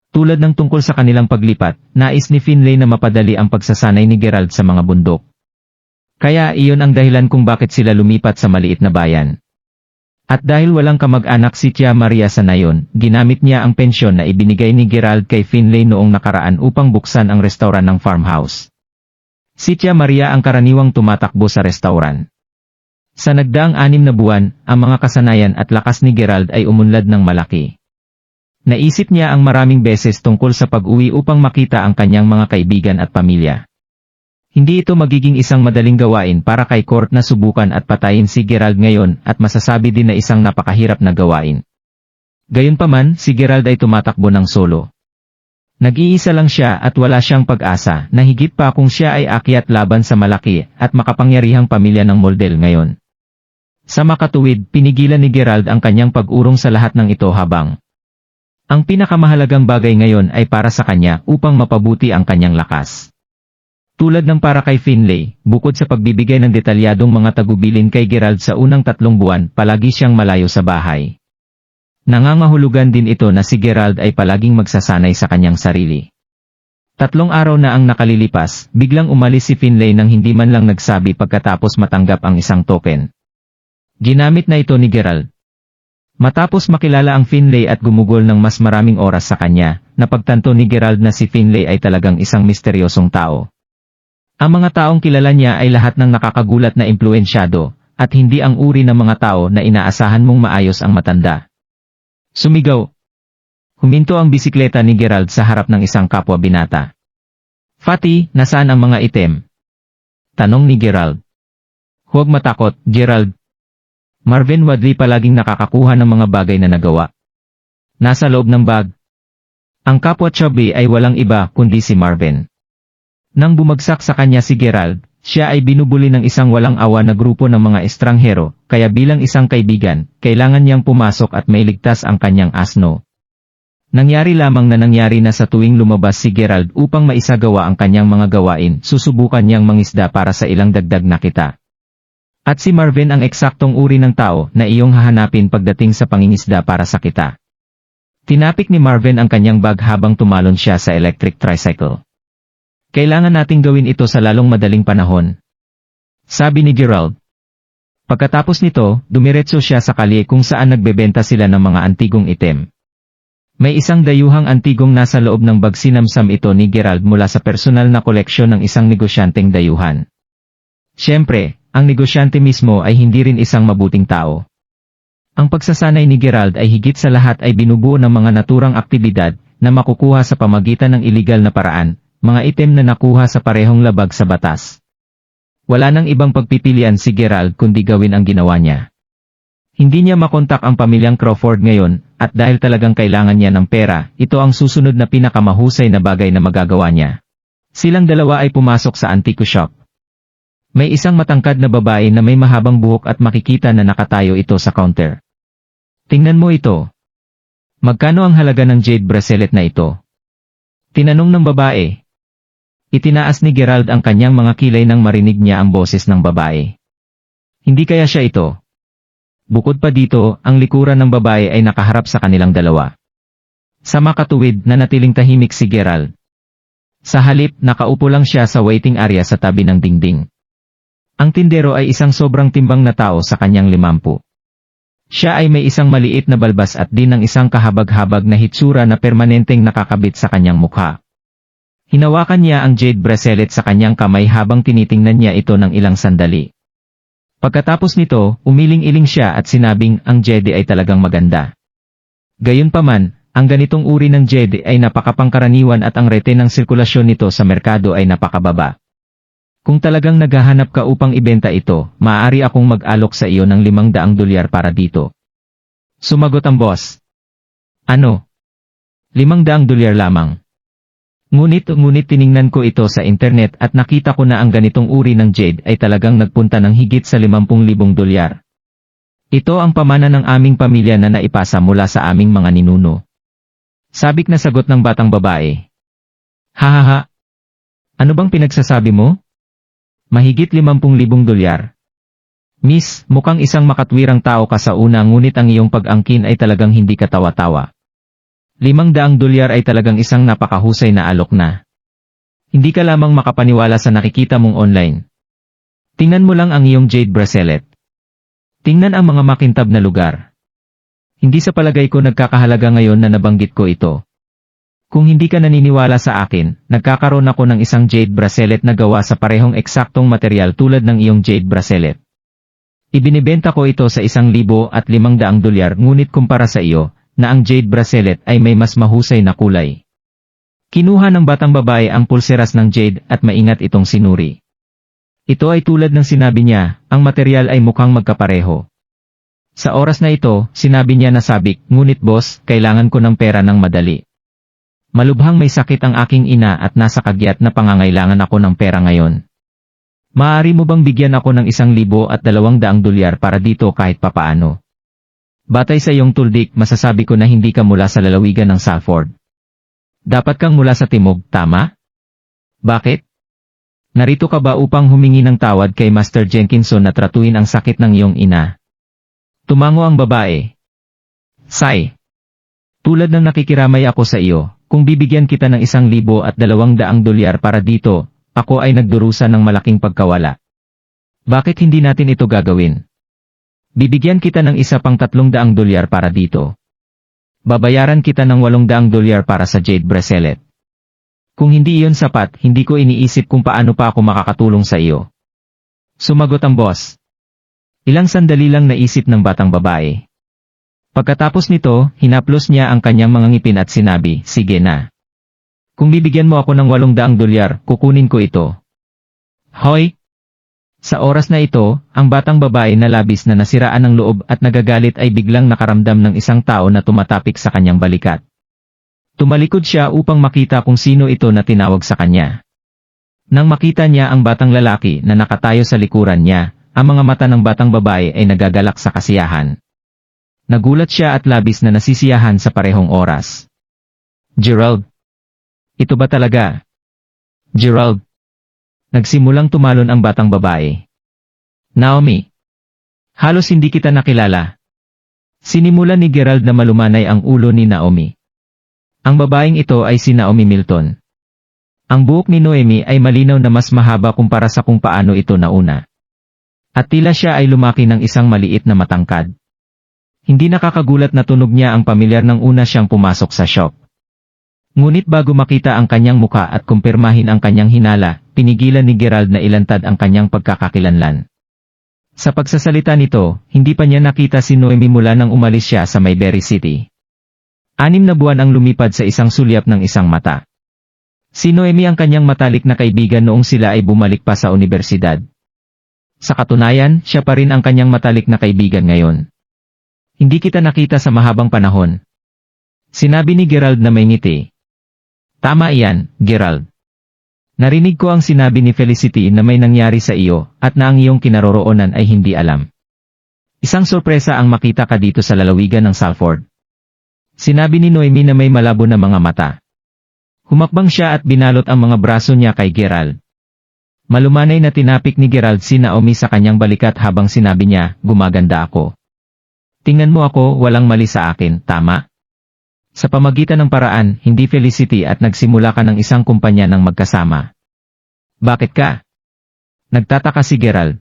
S2: Tulad ng tungkol sa kanilang paglipat, nais ni Finlay na mapadali ang pagsasanay ni Gerald sa mga bundok. Kaya iyon ang dahilan kung bakit sila lumipat sa maliit na bayan. At dahil walang kamag-anak si Tia Maria sa nayon, ginamit niya ang pensyon na ibinigay ni Gerald kay Finlay noong nakaraan upang buksan ang restauran ng farmhouse. Si Tia Maria ang karaniwang tumatakbo sa restauran. Sa nagdaang 6 na buwan, ang mga kasanayan at lakas ni Gerald ay umunlad ng malaki. Naisip niya ang maraming beses tungkol sa pag-uwi upang makita ang kanyang mga kaibigan at pamilya. Hindi ito magiging isang madaling gawain para kay Court na subukan at patayin si Gerald ngayon at masasabi din na isang napakahirap na gawain. Gayunpaman, si Gerald ay tumatakbo ng solo. Nag-iisa lang siya at wala siyang pag-asa na higit pa kung siya ay akyat laban sa malaki at makapangyarihang pamilya ng Moldel ngayon. Sa makatuwid, pinigilan ni Gerald ang kanyang pag-urong sa lahat ng ito habang ang pinakamahalagang bagay ngayon ay para sa kanya upang mapabuti ang kanyang lakas. Tulad ng para kay Finlay, bukod sa pagbibigay ng detalyadong mga tagubilin kay Gerald sa unang 3 buwan, palagi siyang malayo sa bahay. Nangangahulugan din ito na si Gerald ay palaging magsasanay sa kanyang sarili. 3 araw na ang nakalilipas, biglang umalis si Finlay nang hindi man lang nagsabi pagkatapos matanggap ang isang token. Ginamit na ito ni Gerald. Matapos makilala ang Finlay at gumugol ng mas maraming oras sa kanya, napagtanto ni Gerald na si Finlay ay talagang isang misteryosong tao. Ang mga taong kilala niya ay lahat ng nakakagulat na impluensyado, at hindi ang uri ng mga tao na inaasahan mong maayos ang matanda. Sumigaw. Huminto ang bisikleta ni Gerald sa harap ng isang kapwa binata. Fatty, nasaan ang mga item? Tanong ni Gerald. Huwag matakot, Gerald. Marvin Wadley palaging nakakakuha ng mga bagay na nagawa. Nasa loob ng bag. Ang kapwa chubby ay walang iba kundi si Marvin. Nang bumagsak sa kanya si Gerald, siya ay binubuli ng isang walang awa na grupo ng mga estranghero, kaya bilang isang kaibigan, kailangan niyang pumasok at mailigtas ang kanyang asno. Nangyari lamang na nangyari na sa tuwing lumabas si Gerald upang maisagawa ang kanyang mga gawain, susubukan niyang mangisda para sa ilang dagdag na kita. At si Marvin ang eksaktong uri ng tao na iyong hahanapin pagdating sa pangingisda para sa kita. Tinapik ni Marvin ang kanyang bag habang tumalon siya sa electric tricycle. Kailangan nating gawin ito sa lalong madaling panahon. Sabi ni Gerald. Pagkatapos nito, dumiretso siya sa kalye kung saan nagbebenta sila ng mga antigong item. May isang dayuhang antigong nasa loob ng bag, sinamsam ito ni Gerald mula sa personal na koleksyon ng isang negosyanteng dayuhan. Siyempre, ang negosyante mismo ay hindi rin isang mabuting tao. Ang pagsasanay ni Gerald ay higit sa lahat ay binubuo ng mga naturang aktibidad na makukuha sa pamagitan ng iligal na paraan, mga item na nakuha sa parehong labag sa batas. Wala nang ibang pagpipilian si Gerald kundi gawin ang ginawa niya. Hindi niya makontak ang pamilyang Crawford ngayon, at dahil talagang kailangan niya ng pera, ito ang susunod na pinakamahusay na bagay na magagawa niya. Silang dalawa ay pumasok sa antique shop. May isang matangkad na babae na may mahabang buhok at makikita na nakatayo ito sa counter. Tingnan mo ito. Magkano ang halaga ng jade bracelet na ito? Tinanong ng babae. Itinaas ni Gerald ang kanyang mga kilay nang marinig niya ang boses ng babae. Hindi kaya siya ito? Bukod pa dito, ang likuran ng babae ay nakaharap sa kanilang dalawa. Sa makatuwid, nanatiling tahimik si Gerald, Sa halip, nakaupo lang siya sa waiting area sa tabi ng dingding. Ang tindero ay isang sobrang timbang na tao sa kanyang 50. Siya ay may isang maliit na balbas at din ng isang kahabag-habag na hitsura na permanenteng nakakabit sa kanyang mukha. Hinawakan niya ang jade bracelet sa kanyang kamay habang tinitingnan niya ito ng ilang sandali. Pagkatapos nito, umiling-iling siya at sinabing ang jade ay talagang maganda. Gayunpaman, ang ganitong uri ng jade ay napakapangkaraniwan at ang rete ng sirkulasyon nito sa merkado ay napakababa. Kung talagang naghahanap ka upang ibenta ito, maaari akong mag-alok sa iyo ng $500 para dito. Sumagot ang boss. Ano? $500 lamang. Ngunit tiningnan ko ito sa internet at nakita ko na ang ganitong uri ng jade ay talagang nagpunta ng higit sa $50,000. Ito ang pamana ng aming pamilya na naipasa mula sa aming mga ninuno. Sabik na sagot ng batang babae. Hahaha. Ano bang pinagsasabi mo? Mahigit $50,000. Miss, mukhang isang makatwirang tao ka sa una ngunit ang iyong pag-angkin ay talagang hindi katawa-tawa. $500 ay talagang isang napakahusay na alok na. Hindi ka lamang makapaniwala sa nakikita mong online. Tingnan mo lang ang iyong jade bracelet. Tingnan ang mga makintab na lugar. Hindi sa palagay ko nagkakahalaga ngayon na nabanggit ko ito. Kung hindi ka naniniwala sa akin, nagkakaroon ako ng isang jade bracelet na gawa sa parehong eksaktong material tulad ng iyong jade bracelet. Ibinibenta ko ito sa $1,500 ngunit kumpara sa iyo, na ang jade bracelet ay may mas mahusay na kulay. Kinuha ng batang babae ang pulseras ng jade at maingat itong sinuri. Ito ay tulad ng sinabi niya, ang material ay mukhang magkapareho. Sa oras na ito, sinabi niya na sabik, ngunit boss, kailangan ko ng pera ng madali. Malubhang may sakit ang aking ina at nasa kagyat na pangangailangan ako ng pera ngayon. Maaari mo bang bigyan ako ng $1,200 para dito kahit papaano? Batay sa iyong tuldik, masasabi ko na hindi ka mula sa lalawigan ng Salford. Dapat kang mula sa timog, tama? Bakit? Narito ka ba upang humingi ng tawad kay Master Jenkinson na tratuhin ang sakit ng iyong ina? Tumango ang babae. Say. Tulad ng nakikiramay ako sa iyo, kung bibigyan kita ng $1,200 para dito, ako ay nagdurusa ng malaking pagkawala. Bakit hindi natin ito gagawin? Bibigyan kita ng isa pang $300 para dito. Babayaran kita ng $800 para sa jade bracelet. Kung hindi iyon sapat, hindi ko iniisip kung paano pa ako makakatulong sa iyo. Sumagot ang boss. Ilang sandali lang naisip ng batang babae. Pagkatapos nito, hinaplos niya ang kanyang mga ngipin at sinabi, sige na. Kung bibigyan mo ako ng $800, kukunin ko ito. Hoy! Sa oras na ito, ang batang babae na labis na nasiraan ng loob at nagagalit ay biglang nakaramdam ng isang tao na tumatapik sa kanyang balikat. Tumalikod siya upang makita kung sino ito na tinawag sa kanya. Nang makita niya ang batang lalaki na nakatayo sa likuran niya, ang mga mata ng batang babae ay nagagalak sa kasiyahan. Nagulat siya at labis na nasisiyahan sa parehong oras. Gerald. Ito ba talaga? Gerald. Nagsimulang tumalon ang batang babae. Naomi. Halos hindi kita nakilala. Sinimulan ni Gerald na malumanay ang ulo ni Naomi. Ang babaeng ito ay si Naomi Milton. Ang buhok ni Noemi ay malinaw na mas mahaba kumpara sa kung paano ito nauna. At tila siya ay lumaki ng isang maliit na matangkad. Hindi nakakagulat na tunog niya ang pamilyar nang una siyang pumasok sa shop. Ngunit bago makita ang kanyang muka at kumpirmahin ang kanyang hinala, pinigilan ni Gerald na ilantad ang kanyang pagkakakilanlan. Sa pagsasalita nito, hindi pa niya nakita si Noemi mula nang umalis siya sa Mayberry City. 6 na buwan ang lumipad sa isang sulyap ng isang mata. Si Noemi ang kanyang matalik na kaibigan noong sila ay bumalik pa sa universidad. Sa katunayan, siya pa rin ang kanyang matalik na kaibigan ngayon. Hindi kita nakita sa mahabang panahon. Sinabi ni Gerald na may ngiti. Tama iyan, Gerald. Narinig ko ang sinabi ni Felicity na may nangyari sa iyo at na ang iyong kinaroroonan ay hindi alam. Isang sorpresa ang makita ka dito sa lalawigan ng Salford. Sinabi ni Noemi na may malabo na mga mata. Humakbang siya at binalot ang mga braso niya kay Gerald. Malumanay na tinapik ni Gerald si Naomi sa kanyang balikat habang sinabi niya, gumaganda ako. Tingnan mo ako, walang mali sa akin, tama? Sa pamagitan ng paraan, hindi Felicity at nagsimula ka ng isang kumpanya ng magkasama. Bakit ka? Nagtataka si Gerald.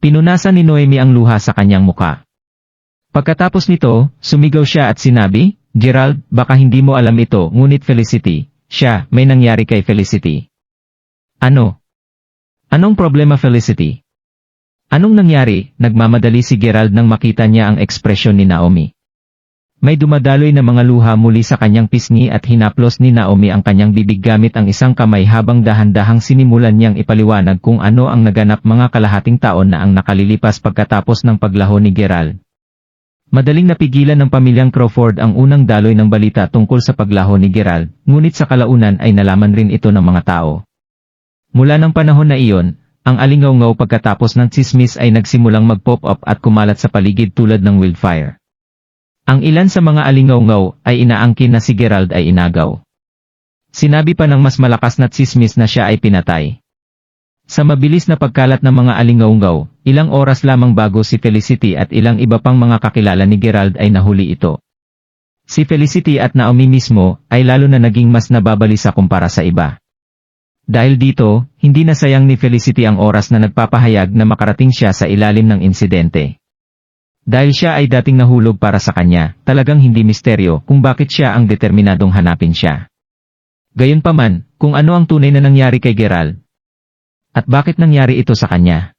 S2: Pinunasan ni Noemi ang luha sa kanyang muka. Pagkatapos nito, sumigaw siya at sinabi, Gerald, baka hindi mo alam ito, ngunit Felicity, may nangyari kay Felicity. Ano? Anong problema Felicity? Anong nangyari? Nagmamadali si Gerald nang makita niya ang ekspresyon ni Naomi. May dumadaloy na mga luha muli sa kanyang pisngi at hinaplos ni Naomi ang kanyang bibig gamit ang isang kamay habang dahan-dahang sinimulan niyang ipaliwanag kung ano ang naganap mga kalahating taon na ang nakalilipas pagkatapos ng paglaho ni Gerald. Madaling napigilan ng pamilyang Crawford ang unang daloy ng balita tungkol sa paglaho ni Gerald, ngunit sa kalaunan ay nalaman rin ito ng mga tao. Mula ng panahon na iyon, ang alingaw-ngaw pagkatapos ng tsismis ay nagsimulang mag-pop up at kumalat sa paligid tulad ng wildfire. Ang ilan sa mga alingaw-ngaw ay inaangkin na si Gerald ay inagaw. Sinabi pa ng mas malakas na tsismis na siya ay pinatay. Sa mabilis na pagkalat ng mga alingaw-ngaw, ilang oras lamang bago si Felicity at ilang iba pang mga kakilala ni Gerald ay nahuli ito. Si Felicity at Naomi mismo ay lalo na naging mas nababalisa kumpara sa iba. Dahil dito, hindi na sayang ni Felicity ang oras na nagpapahayag na makarating siya sa ilalim ng insidente. Dahil siya ay dating nahulog para sa kanya, talagang hindi misteryo kung bakit siya ang determinadong hanapin siya. Gayunpaman, kung ano ang tunay na nangyari kay Gerald, at bakit nangyari ito sa kanya.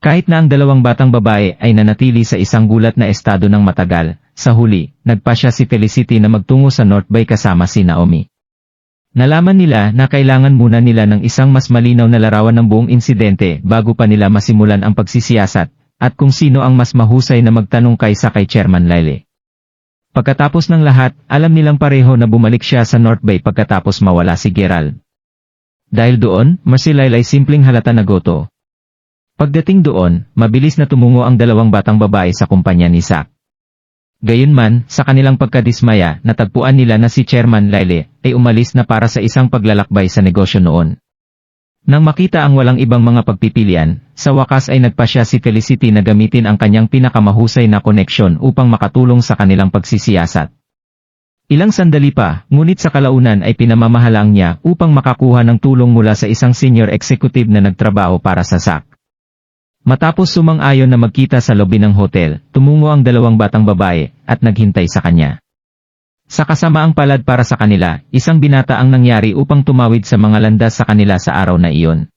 S2: Kahit na ang dalawang batang babae ay nanatili sa isang gulat na estado ng matagal, sa huli, nagpasya si Felicity na magtungo sa North Bay kasama si Naomi. Nalaman nila na kailangan muna nila ng isang mas malinaw na larawan ng buong insidente bago pa nila masimulan ang pagsisiyasat, at kung sino ang mas mahusay na magtanong kaysa kay Chairman Lyle. Pagkatapos ng lahat, alam nilang pareho na bumalik siya sa North Bay pagkatapos mawala si Gerald. Dahil doon, si Lyle ay simpleng halata na goto. Pagdating doon, mabilis na tumungo ang dalawang batang babae sa kumpanya ni Zack. Gayunman, sa kanilang pagkadismaya, natagpuan nila na si Chairman Lyle ay umalis na para sa isang paglalakbay sa negosyo noon. Nang makita ang walang ibang mga pagpipilian, sa wakas ay nagpasya si Felicity na gamitin ang kanyang pinakamahusay na koneksyon upang makatulong sa kanilang pagsisiyasat. Ilang sandali pa, ngunit sa kalaunan ay pinamamahalaan niya upang makakuha ng tulong mula sa isang senior executive na nagtrabaho para sa Zack. Matapos sumang-ayon na magkita sa lobby ng hotel, tumungo ang dalawang batang babae at naghintay sa kanya. Sa kasamaang palad para sa kanila, isang binata ang nangyari upang tumawid sa mga landas sa kanila sa araw na iyon.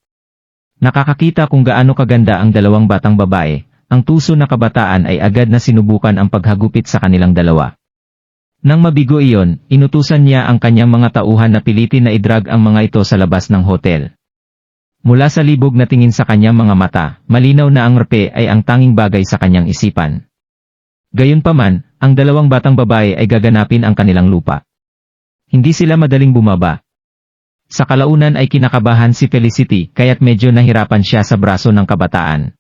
S2: Nakakakita kung gaano kaganda ang dalawang batang babae, ang tuso na kabataan ay agad na sinubukan ang paghagupit sa kanilang dalawa. Nang mabigo iyon, inutusan niya ang kanyang mga tauhan na pilitin na idrag ang mga ito sa labas ng hotel. Mula sa libog na tingin sa kanyang mga mata, malinaw na ang rape ay ang tanging bagay sa kanyang isipan. Gayunpaman, ang dalawang batang babae ay gaganapin ang kanilang lupa. Hindi sila madaling bumaba. Sa kalaunan ay kinakabahan si Felicity kaya't medyo nahirapan siya sa braso ng kabataan.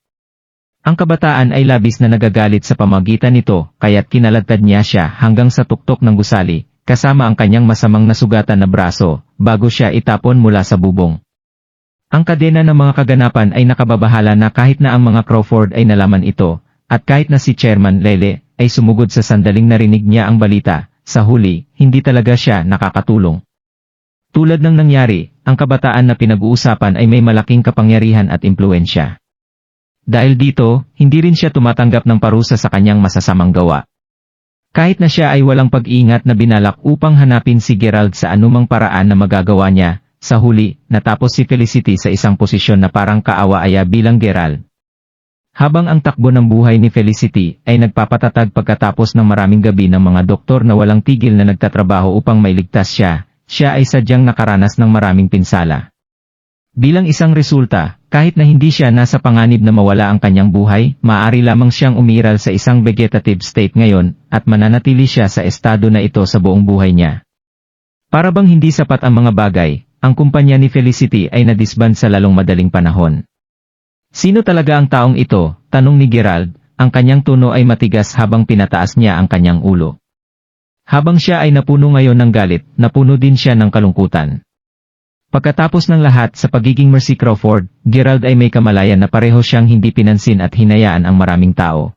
S2: Ang kabataan ay labis na nagagalit sa pamagitan nito kaya't kinaladkad niya siya hanggang sa tuktok ng gusali, kasama ang kanyang masamang nasugatan na braso, bago siya itapon mula sa bubong. Ang kadena ng mga kaganapan ay nakababahala na kahit na ang mga Crawford ay nalaman ito, at kahit na si Chairman Lyle ay sumugod sa sandaling narinig niya ang balita, sa huli, hindi talaga siya nakakatulong. Tulad ng nangyari, ang kabataan na pinag-uusapan ay may malaking kapangyarihan at impluensya. Dahil dito, hindi rin siya tumatanggap ng parusa sa kanyang masasamang gawa. Kahit na siya ay walang pag-iingat na binalak upang hanapin si Gerald sa anumang paraan na magagawa niya, sa huli, natapos si Felicity sa isang posisyon na parang kaawa-aya bilang Gerald. Habang ang takbo ng buhay ni Felicity ay nagpapatatag pagkatapos ng maraming gabi ng mga doktor na walang tigil na nagtatrabaho upang mailigtas siya, siya ay sadyang nakaranas ng maraming pinsala. Bilang isang resulta, kahit na hindi siya nasa panganib na mawala ang kanyang buhay, maaari lamang siyang umiral sa isang vegetative state ngayon, at mananatili siya sa estado na ito sa buong buhay niya. Para bang hindi sapat ang mga bagay, ang kumpanya ni Felicity ay nadisband sa lalong madaling panahon. Sino talaga ang taong ito? Tanong ni Gerald, ang kanyang tono ay matigas habang pinataas niya ang kanyang ulo. Habang siya ay napuno ngayon ng galit, napuno din siya ng kalungkutan. Pagkatapos ng lahat sa pagiging Mercy Crawford, Gerald ay may kamalayan na pareho siyang hindi pinansin at hinayaan ang maraming tao.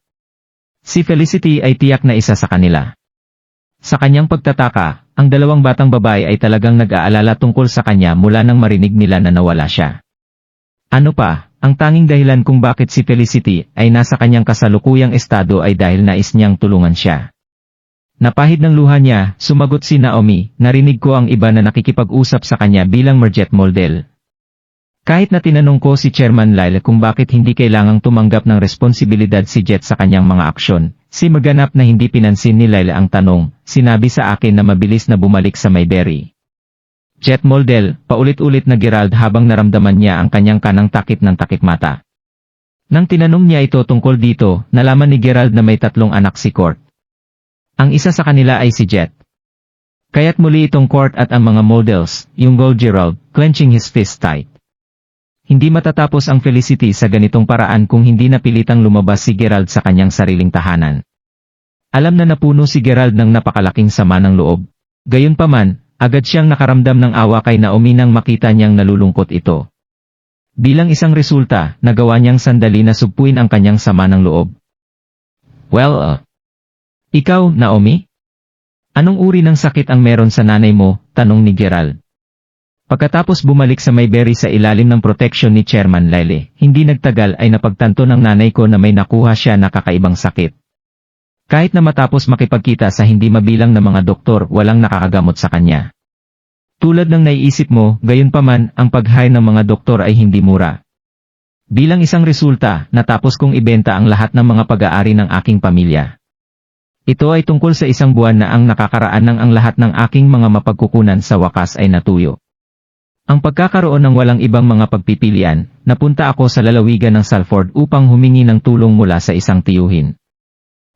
S2: Si Felicity ay tiyak na isa sa kanila. Sa kanyang pagtataka, ang dalawang batang babae ay talagang nag-aalala tungkol sa kanya mula nang marinig nila na nawala siya. Ano pa, ang tanging dahilan kung bakit si Felicity ay nasa kanyang kasalukuyang estado ay dahil nais niyang tulungan siya. Napahid ng luha niya, sumagot si Naomi, narinig ko ang iba na nakikipag-usap sa kanya bilang Marjet model. Kahit na tinanong ko si Chairman Lyle kung bakit hindi kailangang tumanggap ng responsibilidad si Jet sa kanyang mga aksyon, si maganap na hindi pinansin ni Lyle ang tanong, sinabi sa akin na mabilis na bumalik sa Mayberry. Jet model, paulit-ulit na Gerald habang naramdaman niya ang kanyang kanang takip ng takip mata. Nang tinanong niya ito tungkol dito, nalaman ni Gerald na may 3 anak si Court. Ang isa sa kanila ay si Jet. Kaya't muli itong Court at ang mga models, yung Gold Gerald, clenching his fist tight. Hindi matatapos ang Felicity sa ganitong paraan kung hindi napilitang lumabas si Gerald sa kanyang sariling tahanan. Alam na napuno si Gerald ng napakalaking sama ng loob. Gayunpaman, agad siyang nakaramdam ng awa kay Naomi nang makita niyang nalulungkot ito. Bilang isang resulta, nagawa niyang sandali na sugpuin ang kanyang sama ng loob. Well, ikaw, Naomi? Anong uri ng sakit ang meron sa nanay mo? Tanong ni Gerald. Pagkatapos bumalik sa Mayberry sa ilalim ng proteksyon ni Chairman Lyle, hindi nagtagal ay napagtanto ng nanay ko na may nakuha siya na kakaibang sakit. Kahit na matapos makipagkita sa hindi mabilang na mga doktor, walang nakakagamot sa kanya. Tulad ng naiisip mo, gayunpaman, ang pag-hire ng mga doktor ay hindi mura. Bilang isang resulta, natapos kong ibenta ang lahat ng mga pag-aari ng aking pamilya. Ito ay tungkol sa 1 buwan na ang nakakaraan ng ang lahat ng aking mga mapagkukunan sa wakas ay natuyo. Ang pagkakaroon ng walang ibang mga pagpipilian, napunta ako sa lalawigan ng Salford upang humingi ng tulong mula sa isang tiyuhin.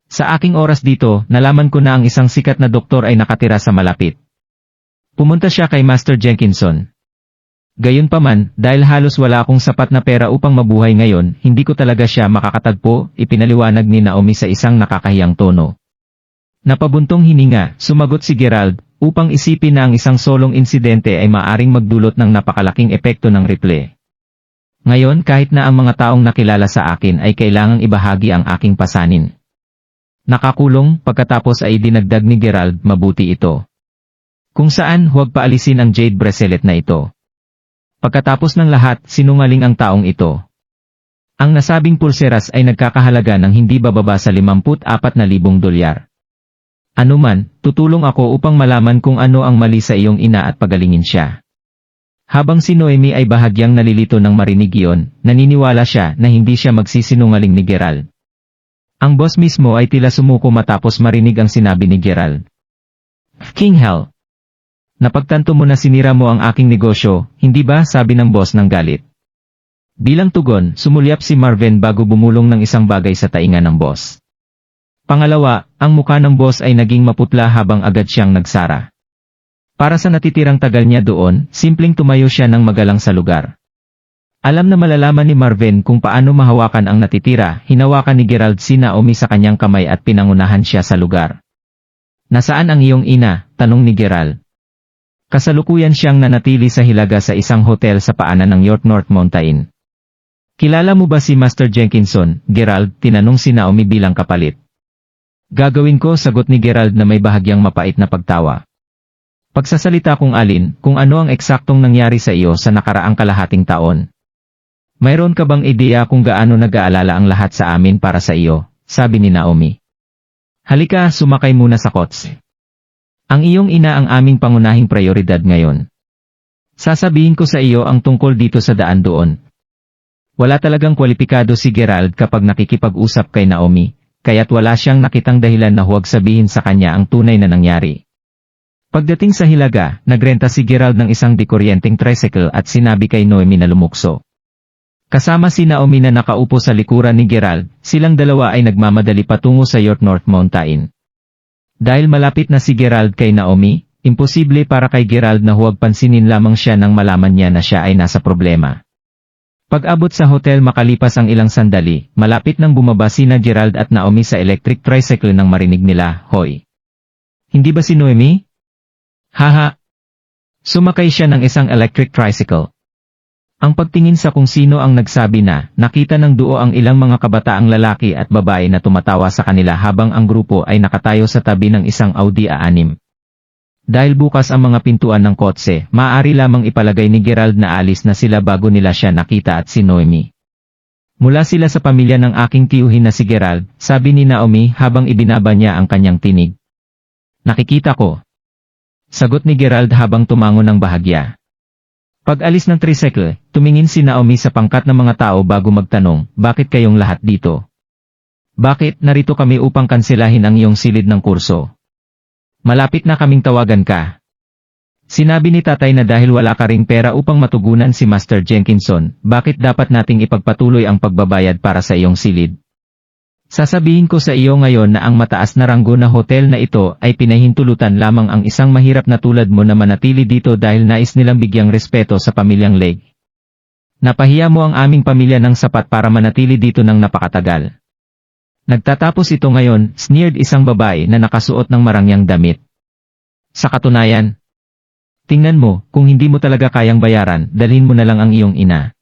S2: Sa aking oras dito, nalaman ko na ang isang sikat na doktor ay nakatira sa malapit. Pumunta siya kay Master Jenkinson. Gayunpaman, dahil halos wala akong sapat na pera upang mabuhay ngayon, hindi ko talaga siya makakatagpo, ipinaliwanag ni Naomi sa isang nakakahiyang tono. Napabuntong hininga, sumagot si Gerald, upang isipin na ang isang solong insidente ay maaring magdulot ng napakalaking epekto ng replay. Ngayon kahit na ang mga taong nakilala sa akin ay kailangang ibahagi ang aking pasanin. Nakakulong, pagkatapos ay dinagdag ni Gerald, mabuti ito. Kung saan huwag paalisin ang jade bracelet na ito. Pagkatapos ng lahat, sinungaling ang taong ito. Ang nasabing pulseras ay nagkakahalaga ng hindi bababa sa $54,000. Anuman, tutulong ako upang malaman kung ano ang mali sa iyong ina at pagalingin siya. Habang si Noemi ay bahagyang nalilito ng marinig iyon, naniniwala siya na hindi siya magsisinungaling ni Gerald. Ang boss mismo ay tila sumuko matapos marinig ang sinabi ni Gerald. King Hell! Napagtanto mo na sinira mo ang aking negosyo, hindi ba? Sabi ng boss ng galit. Bilang tugon, sumulyap si Marvin bago bumulong ng isang bagay sa tainga ng boss. Pangalawa, ang muka ng boss ay naging maputla habang agad siyang nagsara. Para sa natitirang tagal niya doon, simpleng tumayo siya ng magalang sa lugar. Alam na malalaman ni Marvin kung paano mahawakan ang natitira, hinawakan ni Gerald si Naomi sa kanyang kamay at pinangunahan siya sa lugar. Nasaan ang iyong ina? Tanong ni Gerald. Kasalukuyan siyang nanatili sa hilaga sa isang hotel sa paanan ng York North Mountain. Kilala mo ba si Master Jenkinson? Gerald, tinanong si Naomi bilang kapalit. Gagawin ko, sagot ni Gerald na may bahagyang mapait na pagtawa. Pagsasalita kung alin, kung ano ang eksaktong nangyari sa iyo sa nakaraang kalahating taon. Mayroon ka bang ideya kung gaano nag-aalala ang lahat sa amin para sa iyo? Sabi ni Naomi. Halika, sumakay muna sa kotse. Ang iyong ina ang aming pangunahing prioridad ngayon. Sasabihin ko sa iyo ang tungkol dito sa daan doon. Wala talagang kwalipikado si Gerald kapag nakikipag-usap kay Naomi. Kaya't wala siyang nakitang dahilan na huwag sabihin sa kanya ang tunay na nangyari. Pagdating sa hilaga, nagrenta si Gerald ng isang dekuryenteng tricycle at sinabi kay Noemi na lumukso. Kasama si Naomi na nakaupo sa likuran ni Gerald, silang dalawa ay nagmamadali patungo sa York North Mountain. Dahil malapit na si Gerald kay Naomi, imposible para kay Gerald na huwag pansinin lamang siya nang malaman niya na siya ay nasa problema. Pag-abot sa hotel makalipas ang ilang sandali, malapit nang bumaba sina Gerald at Naomi sa electric tricycle nang marinig nila, Hoy! Hindi ba si Noemi? Haha! Sumakay siya ng isang electric tricycle. Ang pagtingin sa kung sino ang nagsabi na, nakita ng duo ang ilang mga kabataang lalaki at babae na tumatawa sa kanila habang ang grupo ay nakatayo sa tabi ng isang Audi A6. Dahil bukas ang mga pintuan ng kotse, maaari lamang ipalagay ni Gerald na alis na sila bago nila siya nakita at si Noemi. Mula sila sa pamilya ng aking tiyuhin na si Gerald, sabi ni Naomi habang ibinaba niya ang kanyang tinig. Nakikita ko. Sagot ni Gerald habang tumango ng bahagya. Pag-alis ng tricycle, tumingin si Naomi sa pangkat ng mga tao bago magtanong, bakit kayong lahat dito? Bakit narito kami upang kanselahin ang iyong silid ng kurso? Malapit na kaming tawagan ka. Sinabi ni tatay na dahil wala ka ring pera upang matugunan si Master Jenkinson, bakit dapat nating ipagpatuloy ang pagbabayad para sa iyong silid? Sasabihin ko sa iyo ngayon na ang mataas na ranggo na hotel na ito ay pinahintulutan lamang ang isang mahirap na tulad mo na manatili dito dahil nais nilang bigyang respeto sa pamilyang Legg. Napahiya mo ang aming pamilya ng sapat para manatili dito ng napakatagal. Nagtatapos ito ngayon, sneered isang babae na nakasuot ng marangyang damit. Sa katunayan, tingnan mo, kung hindi mo talaga kayang bayaran, dalhin mo na lang ang iyong ina.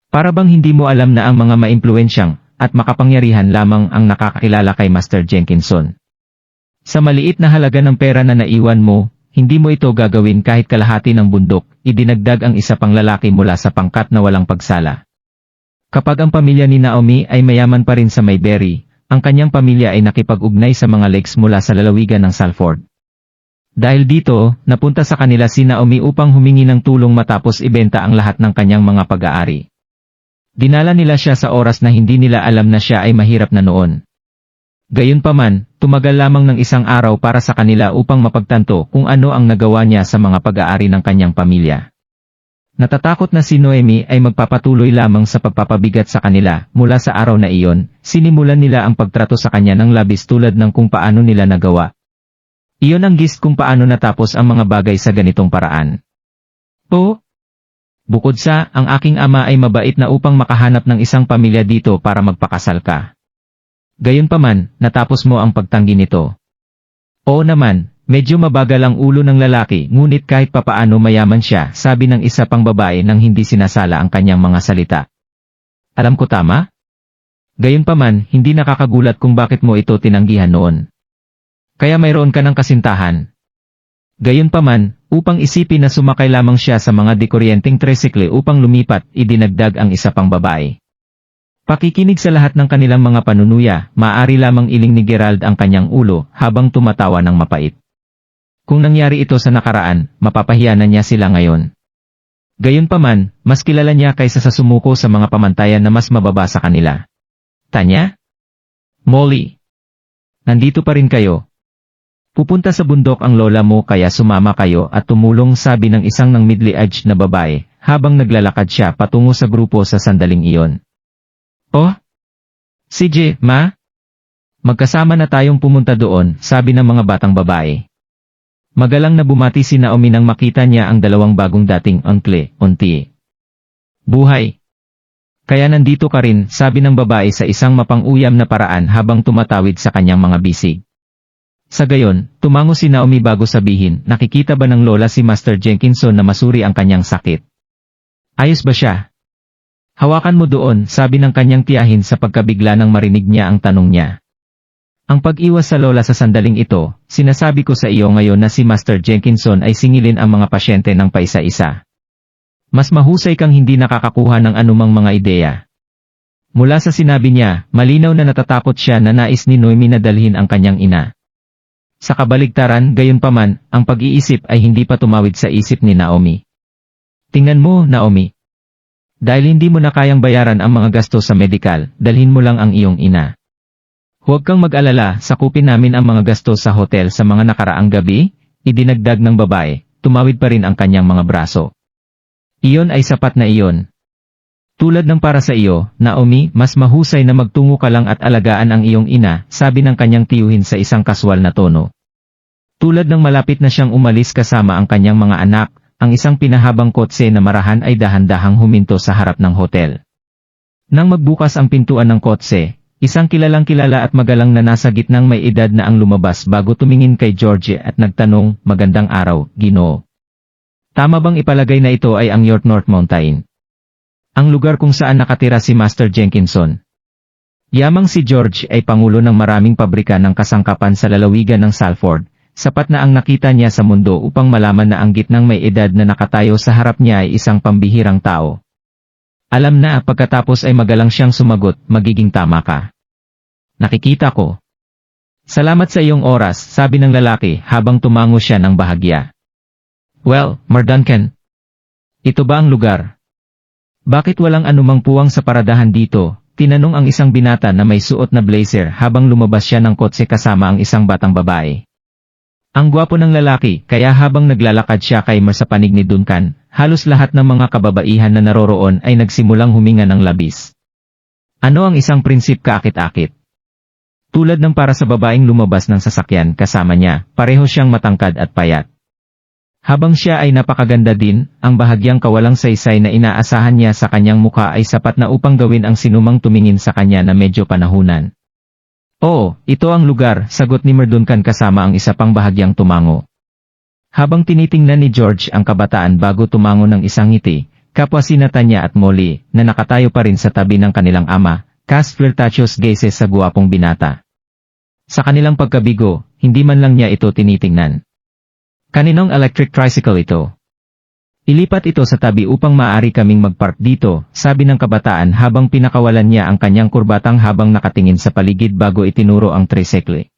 S2: Para bang hindi mo alam na ang mga maimpluwensyang at makapangyarihan lamang ang nakakakilala kay Master Jenkinson. Sa maliit na halaga ng pera na naiwan mo, hindi mo ito gagawin kahit kalahati ng bundok, idinagdag ang isa pang lalaki mula sa pangkat na walang pagsala. Kapag ang pamilya ni Naomi ay mayaman pa rin sa Mayberry, ang kanyang pamilya ay nakipag-ugnay sa mga Leggs mula sa lalawigan ng Salford. Dahil dito, napunta sa kanila si Naomi upang humingi ng tulong matapos ibenta ang lahat ng kanyang mga pag-aari. Dinala nila siya sa oras na hindi nila alam na siya ay mahirap na noon. Gayunpaman, tumagal lamang ng isang araw para sa kanila upang mapagtanto kung ano ang nagawa niya sa mga pag-aari ng kanyang pamilya. Natatakot na si Noemi ay magpapatuloy lamang sa pagpapabigat sa kanila. Mula sa araw na iyon, sinimulan nila ang pagtrato sa kanya ng labis tulad ng kung paano nila nagawa. Iyon ang gist kung paano natapos ang mga bagay sa ganitong paraan. Bukod sa, ang aking ama ay mabait na upang makahanap ng isang pamilya dito para magpakasal ka. Gayunpaman, natapos mo ang pagtanggi nito. Oo naman, medyo mabagal ang ulo ng lalaki, ngunit kahit papaano mayaman siya, sabi ng isa pang babae nang hindi sinasala ang kanyang mga salita. Alam ko tama? Gayunpaman, hindi nakakagulat kung bakit mo ito tinanggihan noon. Kaya mayroon ka ng kasintahan. Gayunpaman, upang isipin na sumakay lamang siya sa mga dekuryenteng tricycle upang lumipat, idinagdag ang isa pang babae. Pakikinig sa lahat ng kanilang mga panunuya, maaari lamang iling ni Gerald ang kanyang ulo habang tumatawa ng mapait. Kung nangyari ito sa nakaraan, mapapahiya na niya sila ngayon. Gayunpaman, mas kilala niya kaysa sa sumuko sa mga pamantayan na mas mababa sa kanila. Tanya? Molly? Nandito pa rin kayo? Pupunta sa bundok ang lola mo kaya sumama kayo at tumulong, sabi ng isang ng middle-aged na babae, habang naglalakad siya patungo sa grupo sa sandaling iyon. Oh? CJ, ma? Magkasama na tayong pumunta doon, sabi ng mga batang babae. Magalang na bumati si Naomi nang makita niya ang dalawang bagong dating unti. Buhay! Kaya nandito ka rin, sabi ng babae sa isang mapang-uyam na paraan habang tumatawid sa kanyang mga bisig. Sa gayon, tumango si Naomi bago sabihin, nakikita ba ng lola si Master Jenkinson na masuri ang kanyang sakit? Ayos ba siya? Hawakan mo doon, sabi ng kanyang tiyahin sa pagkabigla nang marinig niya ang tanong niya. Ang pag-iwas sa lola sa sandaling ito, sinasabi ko sa iyo ngayon na si Master Jenkinson ay singilin ang mga pasyente ng paisa-isa. Mas mahusay kang hindi nakakakuha ng anumang mga ideya. Mula sa sinabi niya, malinaw na natatakot siya na nais ni Noemi na dalhin ang kanyang ina. Sa kabaligtaran, gayunpaman, ang pag-iisip ay hindi pa tumawid sa isip ni Naomi. Tingnan mo, Naomi. Dahil hindi mo na kayang bayaran ang mga gasto sa medikal, dalhin mo lang ang iyong ina. Huwag kang mag-alala, sakupin namin ang mga gasto sa hotel sa mga nakaraang gabi, idinagdag ng babae, tumawid pa rin ang kanyang mga braso. Iyon ay sapat na iyon. Tulad ng para sa iyo, Naomi, mas mahusay na magtungo ka lang at alagaan ang iyong ina, sabi ng kanyang tiyuhin sa isang kaswal na tono. Tulad ng malapit na siyang umalis kasama ang kanyang mga anak, ang isang pinahabang kotse na marahan ay dahan-dahang huminto sa harap ng hotel. Nang magbukas ang pintuan ng kotse, isang kilalang-kilala at magalang na nasa gitnang may edad na ang lumabas bago tumingin kay Georgie at nagtanong, magandang araw, Ginoo. Tama bang ipalagay na ito ay ang York North Mountain? Ang lugar kung saan nakatira si Master Jenkinson. Yamang si George ay pangulo ng maraming pabrika ng kasangkapan sa lalawigan ng Salford. Sapat na ang nakita niya sa mundo upang malaman na ang gitnang may edad na nakatayo sa harap niya ay isang pambihirang tao. Alam na pagkatapos ay magalang siyang sumagot, magiging tama ka. Nakikita ko. Salamat sa iyong oras, sabi ng lalaki habang tumango siya ng bahagya. Well, Duncan. Ito ba ang lugar? Bakit walang anumang puwang sa paradahan dito? Tinanong ang isang binata na may suot na blazer habang lumabas siya ng kotse kasama ang isang batang babae. Ang gwapo ng lalaki, kaya habang naglalakad siya kay sa panig ni Duncan, halos lahat ng mga kababaihan na naroroon ay nagsimulang huminga ng labis. Ano ang isang prinsip kaakit-akit? Tulad ng para sa babaeng lumabas ng sasakyan kasama niya, pareho siyang matangkad at payat. Habang siya ay napakaganda din, ang bahagyang kawalang saysay na inaasahan niya sa kanyang mukha ay sapat na upang gawin ang sinumang tumingin sa kanya na medyo panahunan. Oo, ito ang lugar, sagot ni Duncan kasama ang isa pang bahagyang tumango. Habang tinitingnan ni George ang kabataan bago tumango ng isang ngiti, kapwa sina Tanya at Molly, na nakatayo pa rin sa tabi ng kanilang ama, cast flirtatious gazes sa guwapong binata. Sa kanilang pagkabigo, hindi man lang niya ito tinitingnan. Kaninong electric tricycle ito? Ilipat ito sa tabi upang maaari kaming magpark dito, sabi ng kabataan habang pinakawalan niya ang kanyang kurbatang habang nakatingin sa paligid bago itinuro ang tricycle.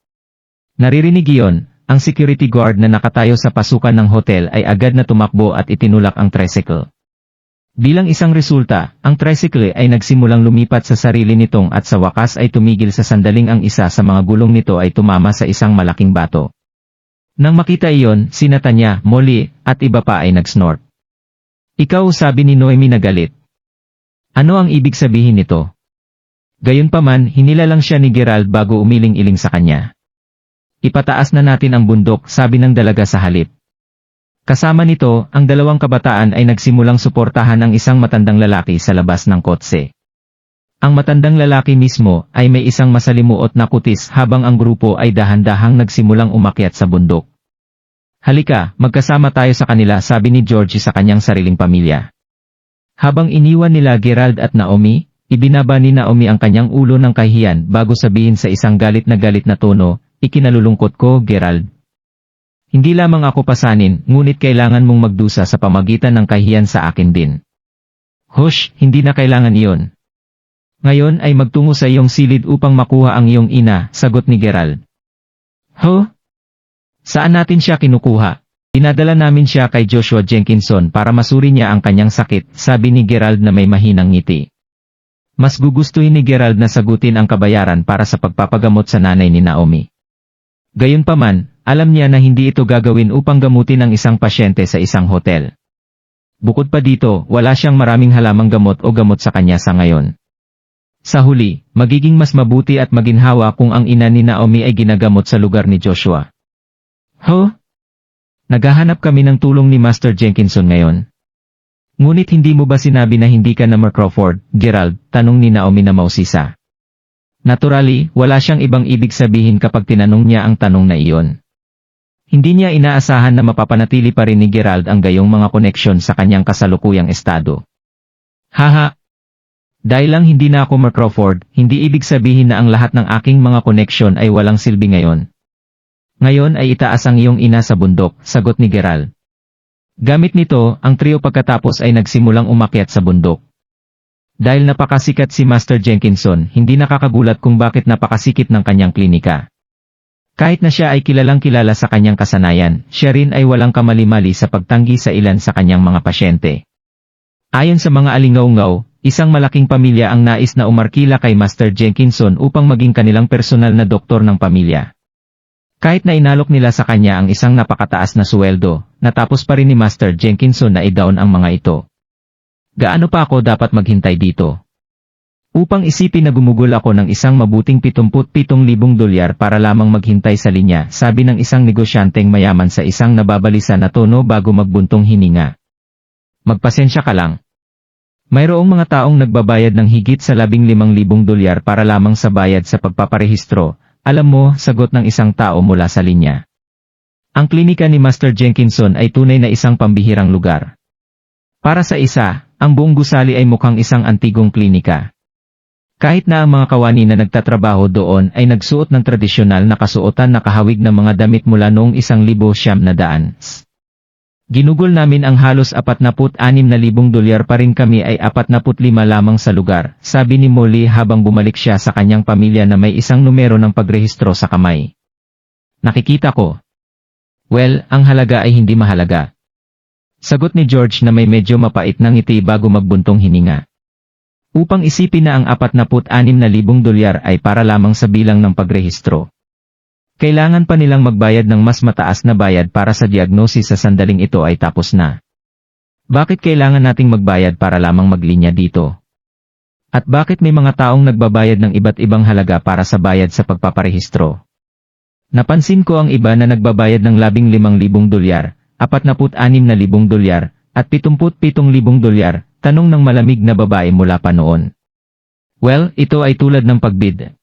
S2: Naririnig iyon, ang security guard na nakatayo sa pasukan ng hotel ay agad na tumakbo at itinulak ang tricycle. Bilang isang resulta, ang tricycle ay nagsimulang lumipat sa sarili nitong at sa wakas ay tumigil sa sandaling ang isa sa mga gulong nito ay tumama sa isang malaking bato. Nang makita iyon, sina Tanya, Molly, at iba pa ay nagsnort. Ikaw, sabi ni Noemi na galit. Ano ang ibig sabihin nito? Gayunpaman, hinilalang siya ni Gerald bago umiling-iling sa kanya. Ipataas na natin ang bundok, sabi ng dalaga sa halip. Kasama nito, ang dalawang kabataan ay nagsimulang suportahan ang isang matandang lalaki sa labas ng kotse. Ang matandang lalaki mismo ay may isang masalimuot na kutis habang ang grupo ay dahan-dahang nagsimulang umakyat sa bundok. Halika, magkasama tayo sa kanila, sabi ni Georgie sa kanyang sariling pamilya. Habang iniwan nila Gerald at Naomi, ibinaba ni Naomi ang kanyang ulo ng kahiyan bago sabihin sa isang galit na tono, ikinalulungkot ko, Gerald. Hindi lamang ako pasanin, ngunit kailangan mong magdusa sa pamagitan ng kahiyan sa akin din. Hush, hindi na kailangan iyon. Ngayon ay magtungo sa iyong silid upang makuha ang iyong ina, sagot ni Gerald. Huh? Saan natin siya kinukuha? Dinadala namin siya kay Joshua Jenkinson para masuri niya ang kanyang sakit, sabi ni Gerald na may mahinang ngiti. Mas gugustuhin ni Gerald na sagutin ang kabayaran para sa pagpapagamot sa nanay ni Naomi. Gayunpaman, alam niya na hindi ito gagawin upang gamutin ang isang pasyente sa isang hotel. Bukod pa dito, wala siyang maraming halamang gamot o gamot sa kanya sa ngayon. Sa huli, magiging mas mabuti at maginhawa kung ang ina ni Naomi ay ginagamot sa lugar ni Joshua. Huh? Naghahanap kami ng tulong ni Master Jenkinson ngayon. Ngunit hindi mo ba sinabi na hindi ka na Crawford, Gerald, tanong ni Naomi na mausisa. Naturally, wala siyang ibang ibig sabihin kapag tinanong niya ang tanong na iyon. Hindi niya inaasahan na mapapanatili pa rin ni Gerald ang gayong mga koneksyon sa kanyang kasalukuyang estado. Haha! Dahil lang hindi na ako Crawford, hindi ibig sabihin na ang lahat ng aking mga koneksyon ay walang silbi ngayon. Ngayon ay itaas ang iyong ina sa bundok, sagot ni Gerald. Gamit nito, ang trio pagkatapos ay nagsimulang umakyat sa bundok. Dahil napakasikat si Master Jenkinson, hindi nakakagulat kung bakit napakasikip ng kanyang klinika. Kahit na siya ay kilalang kilala sa kanyang kasanayan, siya rin ay walang kamali-mali sa pagtanggi sa ilan sa kanyang mga pasyente. Ayon sa mga alingaw-ngaw, isang malaking pamilya ang nais na umarkila kay Master Jenkinson upang maging kanilang personal na doktor ng pamilya. Kahit na inalok nila sa kanya ang isang napakataas na suweldo, natapos pa rin ni Master Jenkinson na i-down ang mga ito. Gaano pa ako dapat maghintay dito? Upang isipin na gumugol ako ng isang mabuting $77,000 para lamang maghintay sa linya, sabi ng isang negosyanteng mayaman sa isang nababalisa na tono bago magbuntong hininga. Magpasensya ka lang. Mayroong mga taong nagbabayad ng higit sa $15,000 para lamang sa bayad sa pagpaparehistro. Alam mo, sagot ng isang tao mula sa linya. Ang klinika ni Master Jenkinson ay tunay na isang pambihirang lugar. Para sa isa, ang buong gusali ay mukhang isang antigong klinika. Kahit na ang mga kawani na nagtatrabaho doon ay nagsuot ng tradisyonal na kasuotan na kahawig ng mga damit mula noong 1900. Ginugol namin ang halos 46,000 dolyar pa rin kami ay 45 lamang sa lugar, sabi ni Molly habang bumalik siya sa kanyang pamilya na may isang numero ng pagrehistro sa kamay. Nakikita ko. Well, ang halaga ay hindi mahalaga. Sagot ni George na may medyo mapait na ngiti bago magbuntong hininga. Upang isipin na ang 46,000 dolyar ay para lamang sa bilang ng pagrehistro. Kailangan pa nilang magbayad ng mas mataas na bayad para sa diagnosis sa sandaling ito ay tapos na. Bakit kailangan nating magbayad para lamang maglinya dito? At bakit may mga taong nagbabayad ng iba't ibang halaga para sa bayad sa pagpaparehistro? Napansin ko ang iba na nagbabayad ng 15,000 dolyar, 46,000 dolyar, at 77,000 dolyar, tanong ng malamig na babae mula pa noon. Well, ito ay tulad ng pagbid.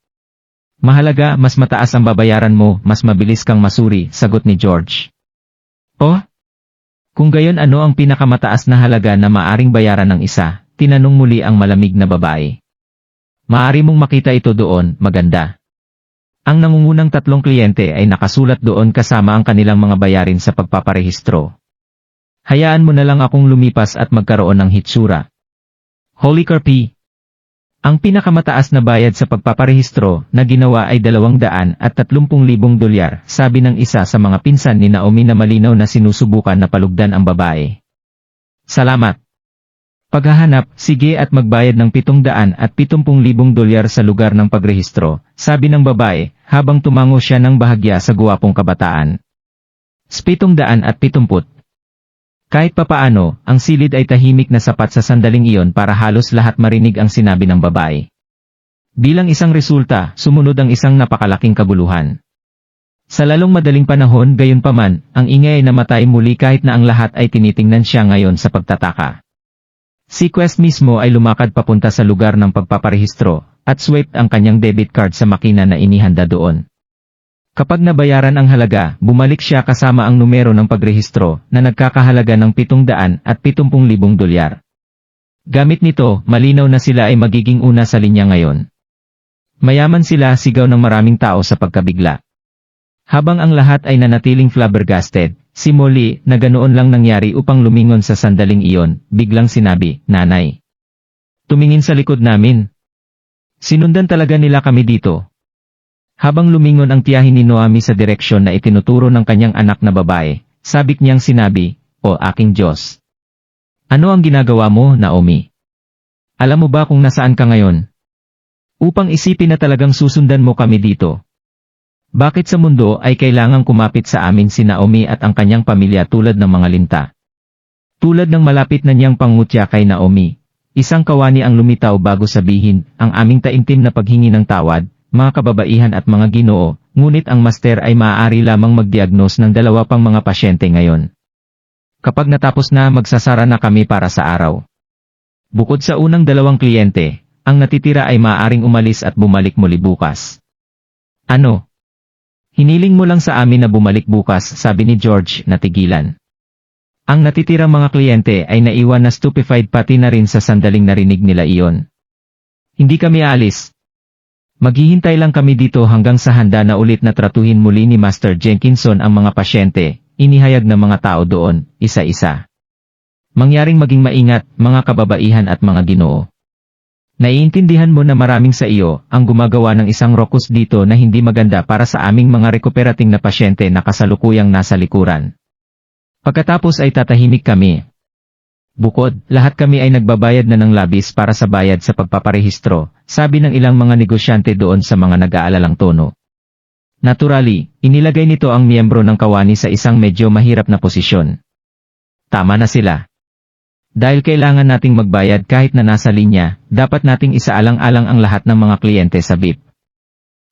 S2: Mahalaga, mas mataas ang babayaran mo, mas mabilis kang masuri, sagot ni George. Oh? Kung gayon ano ang pinakamataas na halaga na maaring bayaran ng isa, tinanong muli ang malamig na babae. Maari mong makita ito doon, maganda. Ang nangungunang 3 kliyente ay nakasulat doon kasama ang kanilang mga bayarin sa pagpaparehistro. Hayaan mo na lang akong lumipas at magkaroon ng hitsura. Holy Carpi! Ang pinakamataas na bayad sa pagpaparehistro na ginawa ay 230,000 dolyar, sabi ng isa sa mga pinsan ni Naomi na malinaw na sinusubukan na palugdan ang babae. Salamat. Paghahanap, sige at magbayad ng 770,000 dolyar sa lugar ng pagrehistro, sabi ng babae, habang tumango siya ng bahagya sa guwapong kabataan. 770. Kahit papaano, ang silid ay tahimik na sapat sa sandaling iyon para halos lahat marinig ang sinabi ng babae. Bilang isang resulta, sumunod ang isang napakalaking kaguluhan. Sa lalong madaling panahon gayunpaman, ang ingay ay namatay muli kahit na ang lahat ay tinitingnan siya ngayon sa pagtataka. Si Quest mismo ay lumakad papunta sa lugar ng pagpaparehistro, at swiped ang kanyang debit card sa makina na inihanda doon. Kapag nabayaran ang halaga, bumalik siya kasama ang numero ng pagrehistro na nagkakahalaga ng 770,000 dolyar. Gamit nito, malinaw na sila ay magiging una sa linya ngayon. Mayaman sila, sigaw ng maraming tao sa pagkabigla. Habang ang lahat ay nanatiling flabbergasted, si Molly, na ganoon lang nangyari upang lumingon sa sandaling iyon, biglang sinabi, "Nanay. Tumingin sa likod namin. Sinundan talaga nila kami dito." Habang lumingon ang tiyahin ni Naomi sa direksyon na itinuturo ng kanyang anak na babae, sabik niyang sinabi, "O aking Diyos. Ano ang ginagawa mo, Naomi? Alam mo ba kung nasaan ka ngayon? Upang isipin na talagang susundan mo kami dito. Bakit sa mundo ay kailangang kumapit sa amin si Naomi at ang kanyang pamilya tulad ng mga linta?" Tulad ng malapit na niyang pangutya kay Naomi, isang kawani ang lumitaw bago sabihin, "Ang aming taimtim na paghingi ng tawad, mga kababaihan at mga ginoo, ngunit ang master ay maaari lamang mag-diagnose ng 2 pang mga pasyente ngayon. Kapag natapos na, magsasara na kami para sa araw. Bukod sa unang 2 kliyente, ang natitira ay maaaring umalis at bumalik muli bukas." "Ano? Hiniling mo lang sa amin na bumalik bukas," sabi ni George, natigilan. Ang natitirang mga kliyente ay naiwan na stupefied pati na rin sa sandaling narinig nila iyon. "Hindi kami aalis. Maghihintay lang kami dito hanggang sa handa na ulit na tratuhin muli ni Master Jenkinson ang mga pasyente," inihayag ng mga tao doon, isa-isa. "Mangyaring maging maingat, mga kababaihan at mga ginoo. Naiintindihan mo na maraming sa iyo ang gumagawa ng isang rokus dito na hindi maganda para sa aming mga recuperating na pasyente na kasalukuyang nasa likuran. Pagkatapos ay tatahimik kami. Bukod, lahat kami ay nagbabayad na ng labis para sa bayad sa pagpaparehistro," sabi ng ilang mga negosyante doon sa mga nag-aalalang tono. Naturally, inilagay nito ang miyembro ng kawani sa isang medyo mahirap na posisyon. Tama na sila. Dahil kailangan nating magbayad kahit na nasa linya, dapat nating isaalang-alang ang lahat ng mga kliyente sa VIP.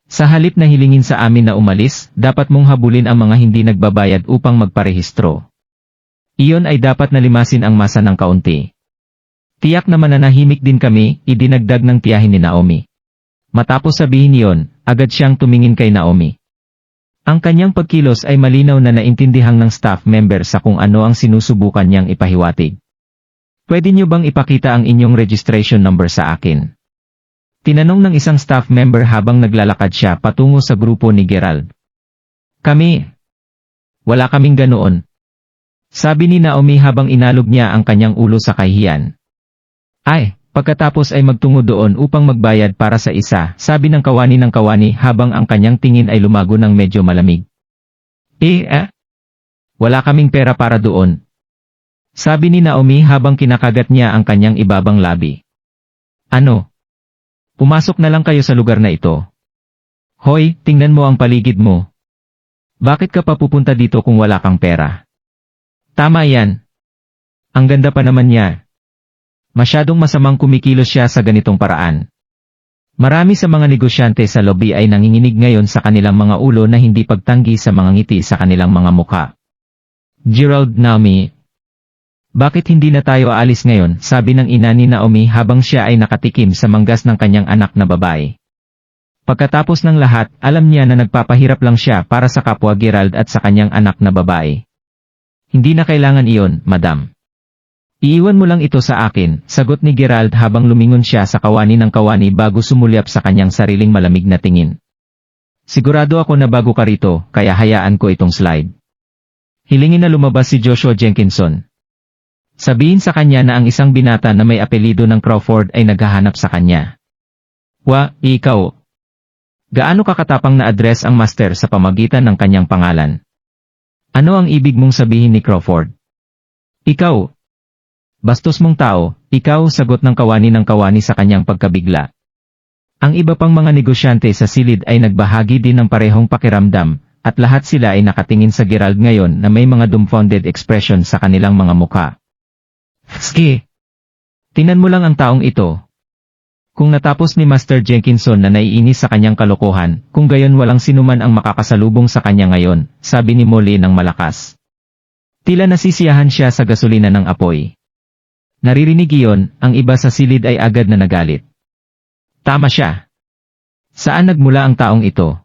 S2: Sa halip na hilingin sa amin na umalis, dapat mong habulin ang mga hindi nagbabayad upang magparehistro. Iyon ay dapat nalimasin ang masa ng kaunti. Tiyak na mananahimik din kami, idinagdag ng tiyahin ni Naomi. Matapos sabihin iyon, agad siyang tumingin kay Naomi. Ang kanyang pagkilos ay malinaw na naintindihang ng staff member sa kung ano ang sinusubukan niyang ipahiwatig. Pwede niyo bang ipakita ang inyong registration number sa akin? Tinanong ng isang staff member habang naglalakad siya patungo sa grupo ni Gerald. Wala kaming ganoon. Sabi ni Naomi habang inalog niya ang kanyang ulo sa kahihiyan. Pagkatapos ay magtungo doon upang magbayad para sa isa, sabi ng kawani habang ang kanyang tingin ay lumago ng medyo malamig. Wala kaming pera para doon. Sabi ni Naomi habang kinakagat niya ang kanyang ibabang labi. Ano? Pumasok na lang kayo sa lugar na ito. Hoy, tingnan mo ang paligid mo. Bakit ka pa pupunta dito kung wala kang pera? Tama yan. Ang ganda pa naman niya. Masyadong masamang kumikilos siya sa ganitong paraan. Marami sa mga negosyante sa lobby ay nanginginig ngayon sa kanilang mga ulo na hindi pagtanggi sa mga ngiti sa kanilang mga mukha. Gerald, Naomi. Bakit hindi na tayo aalis ngayon, sabi ng ina ni Naomi habang siya ay nakatikim sa manggas ng kanyang anak na babae. Pagkatapos ng lahat, alam niya na nagpapahirap lang siya para sa kapwa Gerald at sa kanyang anak na babae. Hindi na kailangan iyon, madam. Iiwan mo lang ito sa akin, sagot ni Gerald habang lumingon siya sa kawani ng kawani bago sumulyap sa kanyang sariling malamig na tingin. Sigurado ako na bago ka rito, kaya hayaan ko itong slide. Hilingin na lumabas si Joshua Jenkinson. Sabihin sa kanya na ang isang binata na may apelido ng Crawford ay naghahanap sa kanya. Ikaw. Gaano kakatapang na address ang master sa pamagitan ng kanyang pangalan? Ano ang ibig mong sabihin ni Crawford? Ikaw. Bastos mong tao, ikaw, sagot ng kawani sa kanyang pagkabigla. Ang iba pang mga negosyante sa silid ay nagbahagi din ng parehong pakiramdam, at lahat sila ay nakatingin sa Gerald ngayon na may mga dumbfounded expression sa kanilang mga mukha. Tingnan mo lang ang taong ito. Kung natapos ni Master Jenkinson na naiinis sa kanyang kalokohan, kung gayon walang sinuman ang makakasalubong sa kanya ngayon, sabi ni Molly ng malakas. Tila nasisiyahan siya sa gasolina ng apoy. Naririnig iyon, ang iba sa silid ay agad na nagalit. Tama siya. Saan nagmula ang taong ito?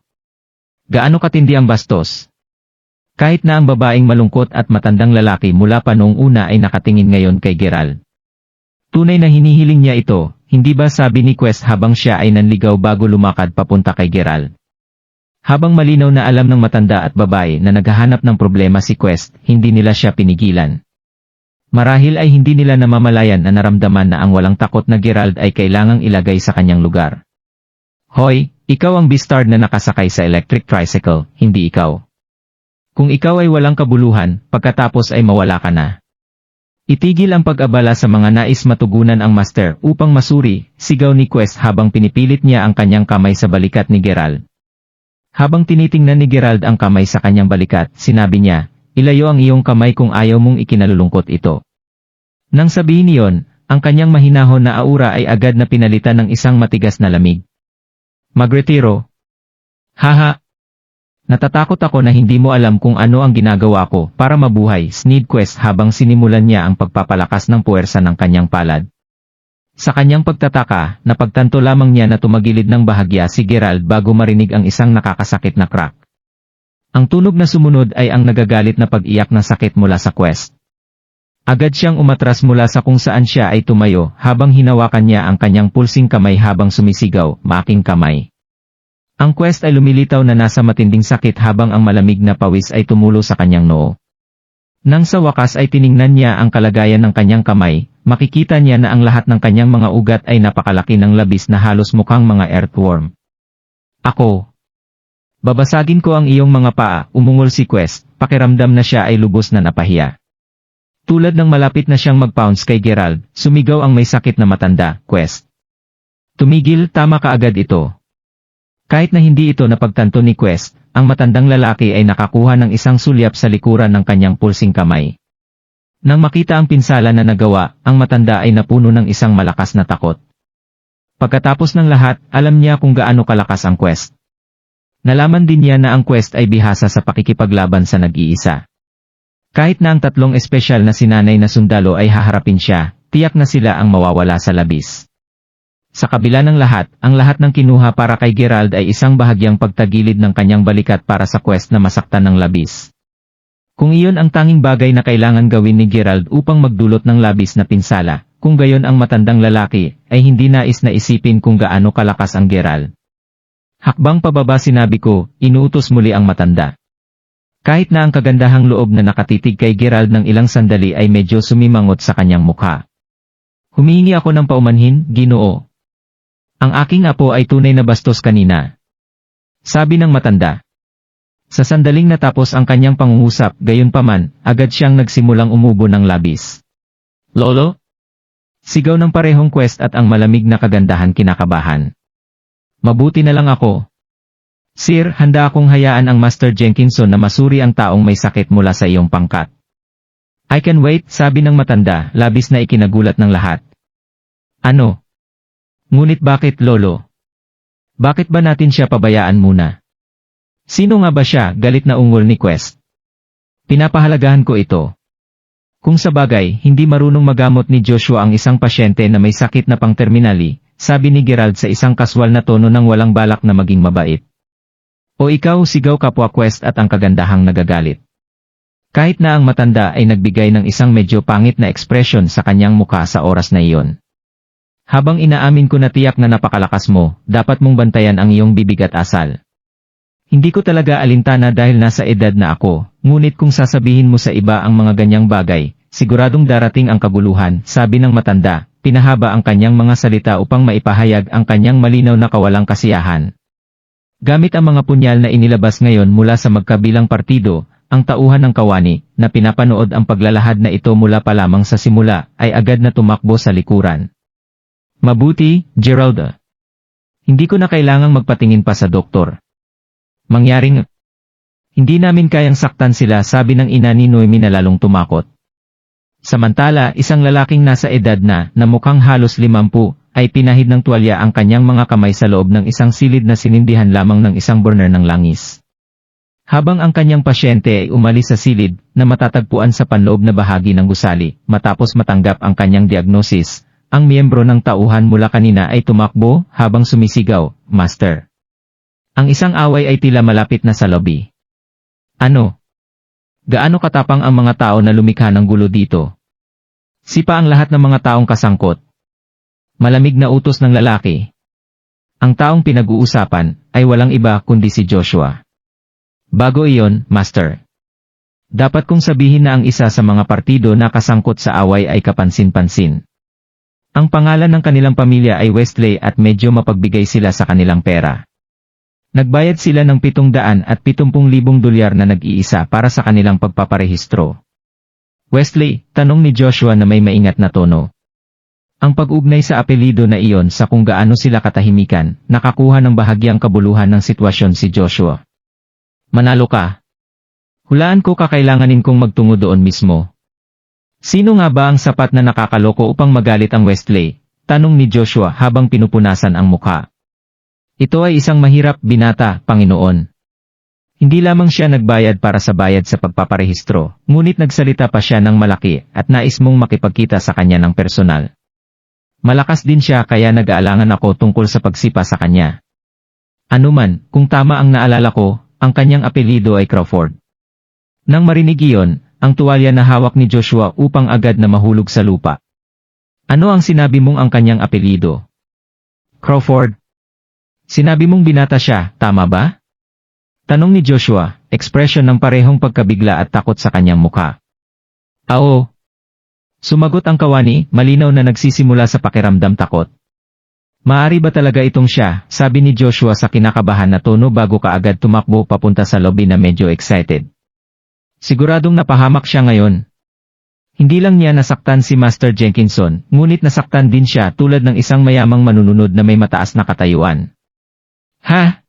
S2: Gaano katindi ang bastos? Kahit na ang babaeng malungkot at matandang lalaki mula pa noong una ay nakatingin ngayon kay Gerald. Tunay na hinihiling niya ito, hindi ba, sabi ni Quest habang siya ay nanligaw bago lumakad papunta kay Gerald. Habang malinaw na alam ng matanda at babae na naghahanap ng problema si Quest, hindi nila siya pinigilan. Marahil ay hindi nila namamalayan na naramdaman na ang walang takot na Gerald ay kailangang ilagay sa kanyang lugar. Hoy, ikaw ang bastard na nakasakay sa electric tricycle, hindi ikaw. Kung ikaw ay walang kabuluhan, pagkatapos ay mawala ka na. Itigil ang pag-abala sa mga nais matugunan ang master upang masuri, sigaw ni Quest habang pinipilit niya ang kanyang kamay sa balikat ni Gerald. Habang tinitingnan ni Gerald ang kamay sa kanyang balikat, sinabi niya, ilayo ang iyong kamay kung ayaw mong ikinalulungkot ito. Nang sabihin niyon, ang kanyang mahinahon na aura ay agad na pinalitan ng isang matigas na lamig. Magretiro. Haha. Natatakot ako na hindi mo alam kung ano ang ginagawa ko para mabuhay, sneed Quest habang sinimulan niya ang pagpapalakas ng puwersa ng kanyang palad. Sa kanyang pagtataka, napagtanto lamang niya na tumagilid ng bahagya si Gerald bago marinig ang isang nakakasakit na crack. Ang tunog na sumunod ay ang nagagalit na pag-iyak ng sakit mula sa Quest. Agad siyang umatras mula sa kung saan siya ay tumayo habang hinawakan niya ang kanyang pulsing kamay habang sumisigaw, "Maaking kamay." Ang Quest ay lumilitaw na nasa matinding sakit habang ang malamig na pawis ay tumulo sa kanyang noo. Nang sa wakas ay tiningnan niya ang kalagayan ng kanyang kamay, makikita niya na ang lahat ng kanyang mga ugat ay napakalaki ng labis na halos mukhang mga earthworm. Ako. Babasagin ko ang iyong mga paa, umungol si Quest, pakiramdam na siya ay lubos na napahiya. Tulad ng malapit na siyang mag-pounce kay Gerald, sumigaw ang may sakit na matanda, "Quest! Tumigil, tama ka agad ito." Kahit na hindi ito napagtanto ni Quest, ang matandang lalaki ay nakakuha ng isang sulyap sa likuran ng kanyang pulsing kamay. Nang makita ang pinsala na nagawa, ang matanda ay napuno ng isang malakas na takot. Pagkatapos ng lahat, alam niya kung gaano kalakas ang Quest. Nalaman din niya na ang Quest ay bihasa sa pakikipaglaban sa nag-iisa. Kahit na ang tatlong espesyal na sinanay na sundalo ay haharapin siya, tiyak na sila ang mawawala sa labis. Sa kabila ng lahat, ang lahat ng kinuha para kay Gerald ay isang bahagyang pagtagilid ng kanyang balikat para sa Quest na masaktan ng labis. Kung iyon ang tanging bagay na kailangan gawin ni Gerald upang magdulot ng labis na pinsala, kung gayon ang matandang lalaki, ay hindi nais na isipin kung gaano kalakas ang Gerald. Hakbang pababa sinabi ko, inuutos muli ang matanda. Kahit na ang kagandahang loob na nakatitig kay Gerald ng ilang sandali ay medyo sumimangot sa kanyang mukha. Humihingi ako ng paumanhin, Ginoo. Ang aking apo ay tunay na bastos kanina. Sabi ng matanda. Sa sandaling natapos ang kanyang pangungusap, gayunpaman, agad siyang nagsimulang umubo ng labis. Lolo? Sigaw ng parehong Quest at ang malamig na kagandahan kinakabahan. Mabuti na lang ako. Sir, handa akong hayaan ang Master Jenkinson na masuri ang taong may sakit mula sa iyong pangkat. I can wait, sabi ng matanda, labis na ikinagulat ng lahat. Ano? Ngunit bakit, Lolo? Bakit ba natin siya pabayaan muna? Sino nga ba siya, galit na ungol ni Quest? Pinapahalagahan ko ito. Kung sa bagay, hindi marunong magamot ni Joshua ang isang pasyente na may sakit na pang-terminali, sabi ni Gerald sa isang kaswal na tono ng walang balak na maging mabait. O ikaw, sigaw kapwa Quest at ang kagandahang nagagalit. Kahit na ang matanda ay nagbigay ng isang medyo pangit na ekspresyon sa kanyang mukha sa oras na iyon. Habang inaamin ko na tiyak na napakalakas mo, dapat mong bantayan ang iyong bibig at asal. Hindi ko talaga alintana dahil nasa edad na ako, ngunit kung sasabihin mo sa iba ang mga ganyang bagay, siguradong darating ang kaguluhan, sabi ng matanda, pinahaba ang kanyang mga salita upang maipahayag ang kanyang malinaw na kawalang kasiyahan. Gamit ang mga punyal na inilabas ngayon mula sa magkabilang partido, ang tauhan ng kawani, na pinapanood ang paglalahad na ito mula pa lamang sa simula, ay agad na tumakbo sa likuran. Mabuti, Gerald. Hindi ko na kailangang magpatingin pa sa doktor. Mangyaring, hindi namin kayang saktan sila, sabi ng ina ni Noemi na lalong tumakot. Samantala, isang lalaking nasa edad na mukhang halos 50, ay pinahid ng tuwalya ang kanyang mga kamay sa loob ng isang silid na sinindihan lamang ng isang burner ng langis. Habang ang kanyang pasyente ay umalis sa silid, na matatagpuan sa panloob na bahagi ng gusali, matapos matanggap ang kanyang diagnosis, ang miyembro ng tauhan mula kanina ay tumakbo, habang sumisigaw, Master. Ang isang away ay tila malapit na sa lobby. Ano? Gaano katapang ang mga tao na lumikha ng gulo dito? Sipa ang lahat ng mga taong kasangkot. Malamig na utos ng lalaki. Ang taong pinag-uusapan ay walang iba kundi si Joshua. Bago iyon, Master. Dapat kong sabihin na ang isa sa mga partido na kasangkot sa away ay kapansin-pansin. Ang pangalan ng kanilang pamilya ay Westley at medyo mapagbigay sila sa kanilang pera. Nagbayad sila ng $770,000 na nag-iisa para sa kanilang pagpaparehistro. Westley, tanong ni Joshua na may maingat na tono. Ang pag-ugnay sa apelido na iyon sa kung gaano sila katahimikan, nakakuha ng bahagyang kabuluhan ng sitwasyon si Joshua. Manalo ka. Hulaan ko kakailanganin kong magtungo doon mismo. Sino nga ba ang sapat na nakakaloko upang magalit ang Westley? Tanong ni Joshua habang pinupunasan ang mukha. Ito ay isang mahirap binata, Panginoon. Hindi lamang siya nagbayad para sa bayad sa pagpaparehistro, ngunit nagsalita pa siya ng malaki at nais mong makipagkita sa kanya ng personal. Malakas din siya kaya nag-aalangan ako tungkol sa pagsipa sa kanya. Anuman, kung tama ang naalala ko, ang kanyang apelido ay Crawford. Nang marinig iyon, ang tuwalya na hawak ni Joshua upang agad na mahulog sa lupa. Ano ang sinabi mong ang kanyang apelido? Crawford. Sinabi mong binata siya, tama ba? Tanong ni Joshua, ekspresyon ng parehong pagkabigla at takot sa kanyang mukha. Oo. Sumagot ang kawani, malinaw na nagsisimula sa pakiramdam takot. Maari ba talaga itong siya, sabi ni Joshua sa kinakabahan na tono bago kaagad tumakbo papunta sa lobby na medyo excited. Siguradong napahamak siya ngayon. Hindi lang niya nasaktan si Master Jenkinson, ngunit nasaktan din siya tulad ng isang mayamang manununod na may mataas na katayuan. Ha?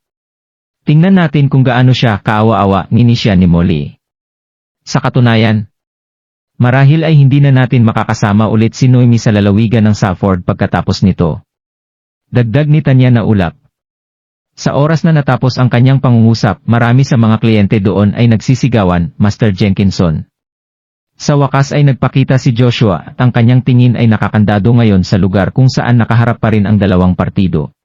S2: Tingnan natin kung gaano siya kaawa-awa, nginisya ni Molly. Sa katunayan, marahil ay hindi na natin makakasama ulit si Noemi sa lalawigan ng Safford pagkatapos nito. Dagdag ni Tanya na ulap. Sa oras na natapos ang kanyang pangungusap, marami sa mga kliyente doon ay nagsisigawan, Master Jenkinson. Sa wakas ay nagpakita si Joshua at ang kanyang tingin ay nakakandado ngayon sa lugar kung saan nakaharap pa rin ang dalawang partido.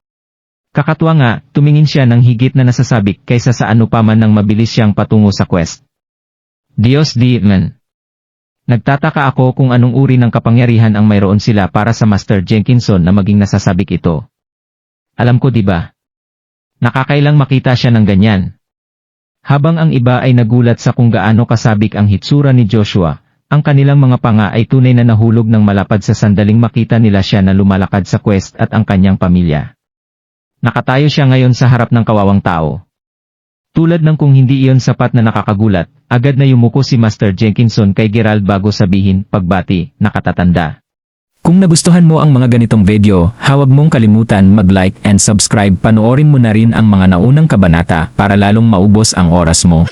S2: Kakatwa nga, tumingin siya ng higit na nasasabik kaysa sa ano pa man nang mabilis siyang patungo sa Quest. Diyos di man. Nagtataka ako kung anong uri ng kapangyarihan ang mayroon sila para sa Master Jenkinson na maging nasasabik ito. Alam ko, di ba? Nakakailang makita siya ng ganyan. Habang ang iba ay nagulat sa kung gaano kasabik ang hitsura ni Joshua, ang kanilang mga panga ay tunay na nahulog ng malapad sa sandaling makita nila siya na lumalakad sa quest at ang kanyang pamilya. Nakatayo siya ngayon sa harap ng kawawang tao. Tulad ng kung hindi iyon sapat na nakakagulat, agad na yumuko si Master Jenkinson kay Gerald bago sabihin, pagbati, nakatatanda.
S1: Kung nagustuhan mo ang mga ganitong video, huwag mong kalimutan mag-like and subscribe. Panoorin mo na rin ang mga naunang kabanata para lalong maubos ang oras mo.